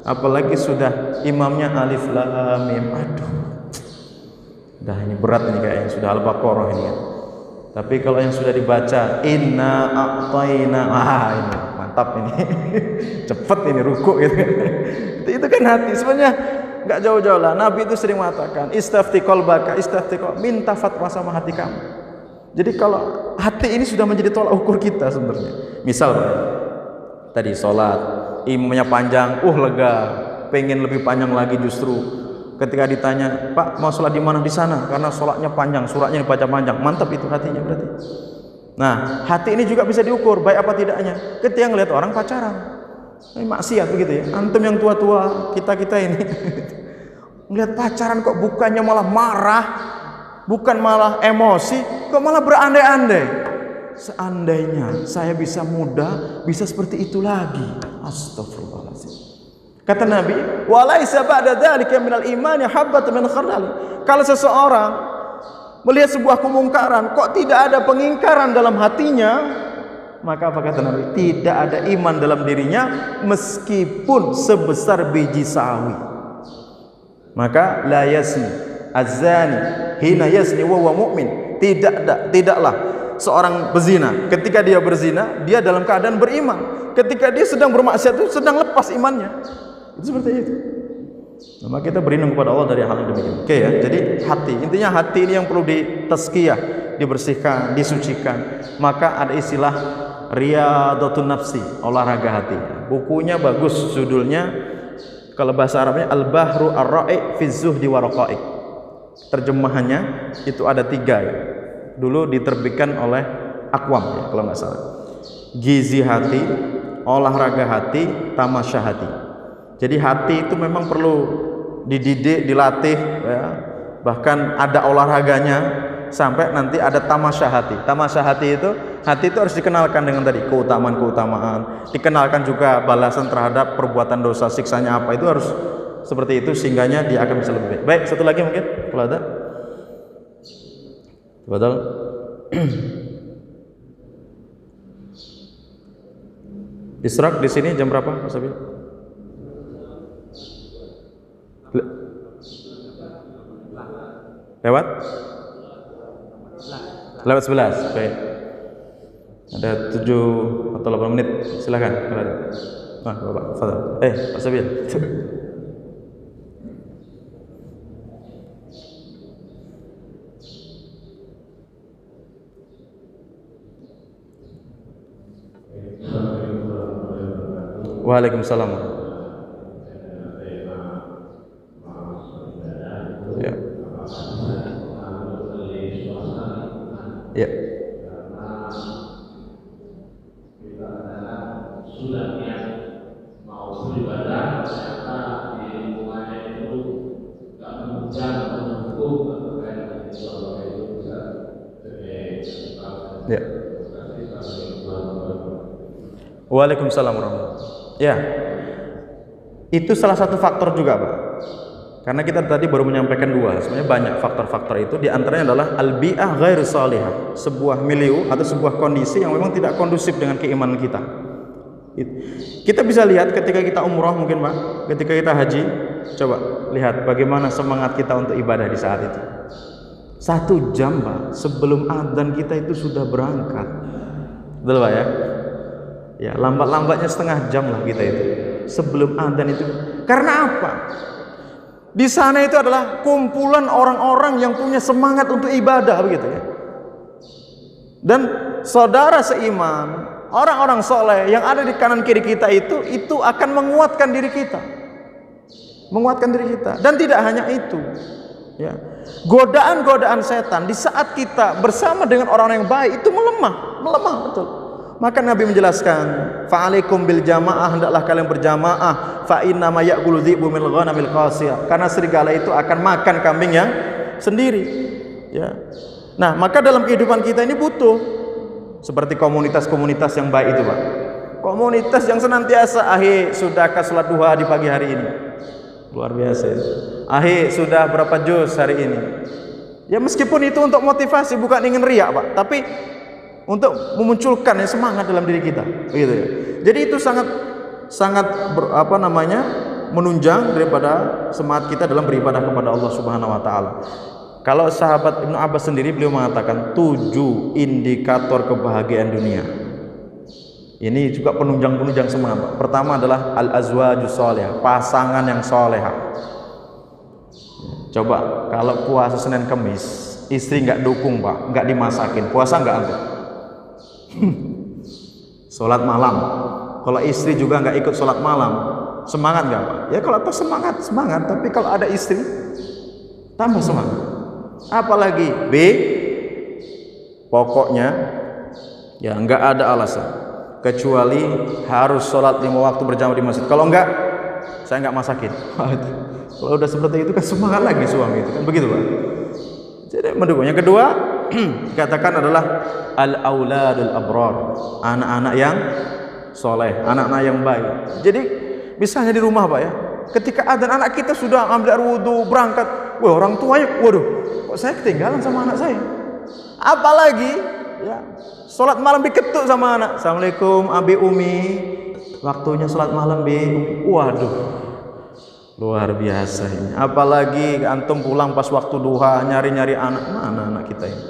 Apalagi sudah imamnya alif lam mim, aduh, dah ini berat ini kayaknya, sudah Al-Baqarah ini ya. Tapi kalau yang sudah dibaca inna a'tayna, ini mantap ini. Cepet ini ruku gitu. Itu kan hati, sebenarnya nggak jauh-jauh lah. Nabi itu sering mengatakan istafti qalbaka, minta fatwa sama hati kamu. Jadi kalau hati ini sudah menjadi tolak ukur kita sebenarnya. Misal tadi sholat, imamnya panjang, lega, pengen lebih panjang lagi justru. Ketika ditanya, Pak mau sholat di mana? Di sana, karena sholatnya panjang, suratnya dibaca panjang. Mantap itu hatinya berarti. Nah, hati ini juga bisa diukur baik apa tidaknya. Ketika ngelihat orang pacaran, ini maksiat begitu ya. Antum yang tua-tua, kita ini ngelihat pacaran kok bukannya malah marah, bukan malah emosi, kok malah berandai-andai. Seandainya saya bisa muda, bisa seperti itu lagi. Astagfirullahaladzim. Kata Nabi, "Walaisa ba'da dzalika minal imani habbatun min khardal." Kalau seseorang melihat sebuah kemungkaran, kok tidak ada pengingkaran dalam hatinya, maka apa kata Nabi? Tidak ada iman dalam dirinya meskipun sebesar biji sawi. Maka la yasni az-zani hina yasni wa huwa mu'min. Tidaklah seorang berzina ketika dia berzina, dia dalam keadaan beriman. Ketika dia sedang bermaksiat itu sedang lepas imannya. Itu seperti itu. Nah, kita berlindung kepada Allah dari hal yang demikian. Oke ya. Jadi hati, intinya hati ini yang perlu ditazkiyah, dibersihkan, disucikan. Maka ada istilah Riyadhatun Nafsi, olahraga hati. Bukunya bagus, judulnya kalau bahasa Arabnya Al-Bahru Ar-Ra'i fi Zuhdi wa Raqa'iq. Terjemahannya itu ada 3 ya. Dulu diterbitkan oleh Aqwam ya, kalau nggak salah. Gizi hati, olahraga hati, tamasya hati. Jadi hati itu memang perlu dididik, dilatih ya. Bahkan ada olahraganya sampai nanti ada tamasya hati. Tamasya hati itu harus dikenalkan dengan tadi keutamaan, dikenalkan juga balasan terhadap perbuatan dosa, siksanya apa, itu harus seperti itu sehingganya dia akan bisa lebih baik. Baik, satu lagi mungkin kalau ada. Betul. Israk di sini jam berapa, Mas Abil? Lewat 11. Baik. Ada 7 atau 8 menit. Silakan kalau ada. Nah, Bapak, fadhil. Pak Sabil. Waalaikumsalam. Ya. Ya. Ya. Waalaikumsalam warahmatullahi. Ya. Itu salah satu faktor juga, Pak. Karena kita tadi baru menyampaikan 2, sebenarnya banyak faktor-faktor itu. Di antaranya adalah al-bi'ah ghairu salihah, sebuah milieu atau sebuah kondisi yang memang tidak kondusif dengan keimanan kita. Kita bisa lihat ketika kita umroh mungkin, Pak, ketika kita haji, coba lihat bagaimana semangat kita untuk ibadah di saat itu. 1 jam, Pak, sebelum adzan kita itu sudah berangkat. Betul, Pak ya? Ya, lambat-lambatnya setengah jam lah kita itu sebelum adzan itu. Karena apa? Di sana itu adalah kumpulan orang-orang yang punya semangat untuk ibadah begitu ya. Dan saudara seiman, orang-orang soleh yang ada di kanan kiri kita itu akan menguatkan diri kita. Menguatkan diri kita. Dan tidak hanya itu. Ya. Godaan-godaan setan di saat kita bersama dengan orang yang baik itu melemah betul. Maka Nabi menjelaskan, fa'alaikum bil jamaah, hendaklah kalian berjamaah, fa inna ma ya'kulu dhi'bu min ghanamil qasiyah, karena serigala itu akan makan kambing yang sendiri. Ya. Nah, maka dalam kehidupan kita ini butuh seperti komunitas-komunitas yang baik itu, Pak. Komunitas yang senantiasa, sudahkah salat duha di pagi hari ini? Luar biasa. Sudah berapa juz hari ini? Ya meskipun itu untuk motivasi, bukan ingin riak, Pak, tapi untuk memunculkan semangat dalam diri kita, gitu ya. Jadi itu sangat menunjang daripada semangat kita dalam beribadah kepada Allah Subhanahu wa taala. Kalau sahabat Ibnu Abbas sendiri, beliau mengatakan 7 indikator kebahagiaan dunia. Ini juga penunjang semangat. Pertama adalah al-azwajus shalihah, pasangan yang salehah. Coba kalau puasa Senin Kamis, istri nggak dukung, Pak, nggak dimasakin, puasa nggak antum? Sholat malam, kalau istri juga nggak ikut sholat malam, semangat nggak, Pak? Ya kalau toh semangat, tapi kalau ada istri tambah semangat. Apalagi pokoknya Ya, enggak ada alasan kecuali harus sholat 5 waktu berjamaah di masjid. Kalau enggak, saya enggak masakin. Kalau udah seperti itu kan semangat lagi suami itu kan begitu, Pak. Jadi mendukung. Yang kedua dikatakan adalah al-auladul abrar, anak-anak yang soleh, anak-anak yang baik. Jadi misalnya di rumah, Pak, ya, ketika adzan anak kita sudah ambil air wudu berangkat, wah, orang tuanya, waduh, kok saya ketinggalan sama anak saya. Apalagi ya, sholat malam diketuk sama anak. Assalamualaikum Abi Umi, waktunya sholat malam Bi. Waduh, luar biasa ini. Apalagi antum pulang pas waktu duha nyari-nyari anak, mana anak kita ini?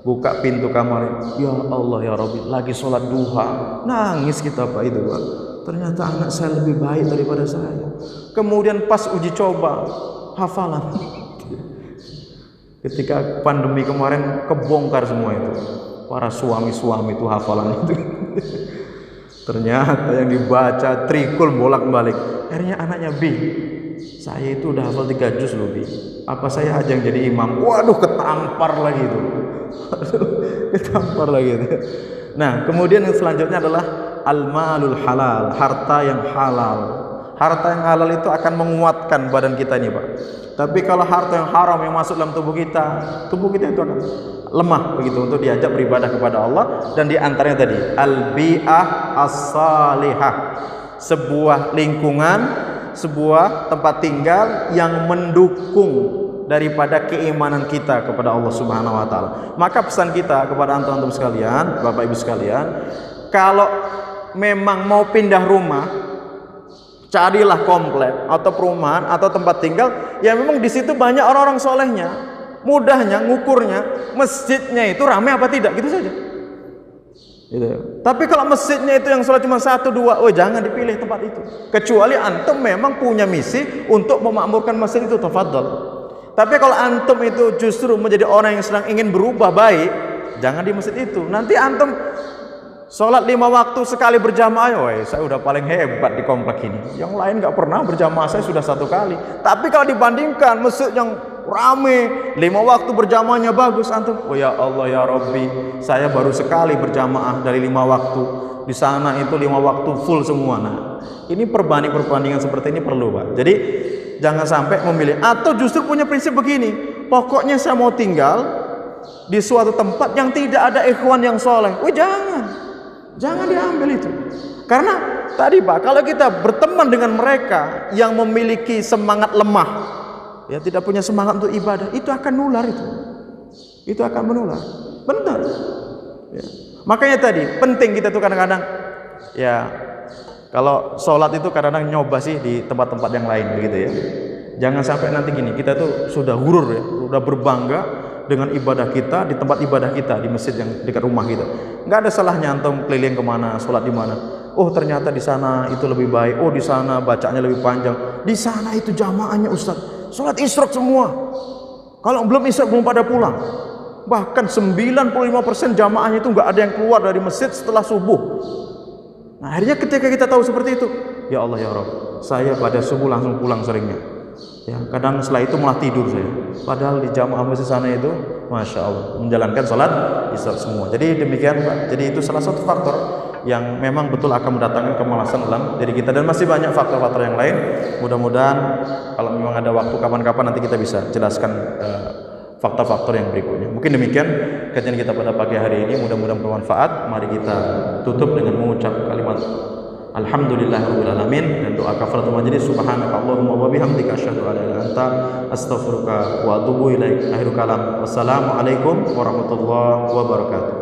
Buka pintu kamar, ya Allah ya Rabbi, lagi sholat duha. Nangis kita, Pak, itu, Pak. Ternyata anak saya lebih baik daripada saya. Kemudian pas uji coba hafalan. Ketika pandemi kemarin kebongkar semua itu. Para suami-suami itu hafalan itu. Ternyata yang dibaca trikul bolak-balik. Akhirnya anaknya, Bi, saya itu udah hafal 3 juz loh, Bi. Apa saya aja yang jadi imam? Waduh, ketampar lagi itu. Ketampar lagi itu. Nah, kemudian yang selanjutnya adalah al-malul halal, harta yang halal. Harta yang halal itu akan menguatkan badan kita ini, Pak. Tapi kalau harta yang haram yang masuk dalam tubuh kita itu akan lemah begitu untuk diajak beribadah kepada Allah. Dan di antaranya tadi al-bi'ah as-salihah, sebuah lingkungan, sebuah tempat tinggal yang mendukung daripada keimanan kita kepada Allah Subhanahu wa taala. Maka pesan kita kepada antum-antum sekalian, Bapak Ibu sekalian, kalau memang mau pindah rumah, carilah komplek atau perumahan atau tempat tinggal yang memang di situ banyak orang-orang solehnya. Mudahnya ngukurnya masjidnya itu ramai apa tidak, gitu saja. Gitu. Tapi kalau masjidnya itu yang sholat cuma 1, 2, oh jangan dipilih tempat itu. Kecuali antum memang punya misi untuk memakmurkan masjid itu, tafadhol. Tapi kalau antum itu justru menjadi orang yang sedang ingin berubah baik, jangan di masjid itu. Nanti antum sholat 5 waktu sekali berjamaah, wah, saya udah paling hebat di komplek ini. Yang lain nggak pernah berjamaah, saya sudah 1 kali. Tapi kalau dibandingkan masjid yang rame 5 waktu berjamaahnya bagus, antum, oh ya Allah ya Rabbi, saya baru sekali berjamaah dari 5 waktu. Di sana itu 5 waktu full semua. Nah, ini perbandingan seperti ini perlu, Pak. Jadi jangan sampai memilih, atau justru punya prinsip begini, pokoknya saya mau tinggal di suatu tempat yang tidak ada ikhwan yang soleh. Oh jangan diambil itu. Karena tadi, Pak, kalau kita berteman dengan mereka yang memiliki semangat lemah, ya, tidak punya semangat untuk ibadah, itu akan nular itu akan menular, benar ya. Makanya tadi penting kita tuh kadang-kadang ya, kalau sholat itu kadang-kadang nyoba sih di tempat-tempat yang lain begitu ya. Jangan sampai nanti gini, kita tuh sudah gurur ya, sudah berbangga dengan ibadah kita di tempat ibadah kita di masjid yang dekat rumah kita. Nggak ada salahnya antum keliling kemana, sholat di mana. Oh ternyata di sana itu lebih baik. Oh di sana bacanya lebih panjang. Di sana itu jamaahnya Ustaz, sholat isyraq semua. Kalau belum isyraq belum pada pulang. Bahkan 95% jamaahnya itu nggak ada yang keluar dari masjid setelah subuh. Nah akhirnya ketika kita tahu seperti itu, ya Allah ya Rabb, saya pada subuh langsung pulang seringnya. Ya, kadang setelah itu malah tidur saya. Padahal di jamaah masjid sana itu, masya Allah, menjalankan sholat isyraq semua. Jadi demikian, Pak. Jadi itu salah satu faktor yang memang betul akan mendatangkan kemalasan dalam diri kita, dan masih banyak faktor-faktor yang lain. Mudah-mudahan kalau memang ada waktu kapan-kapan nanti kita bisa jelaskan faktor-faktor yang berikutnya. Mungkin demikian kajian kita pada pagi hari ini, mudah-mudahan bermanfaat. Mari kita tutup dengan mengucap kalimat alhamdulillahirabbil alamin dan doa kafaratul majlis. Subhanakallahumma wa bihamdika asyhadu an la ilaha illa anta astaghfiruka wa atubu ilaik. Akhirul kalam. Wassalamualaikum warahmatullahi wabarakatuh.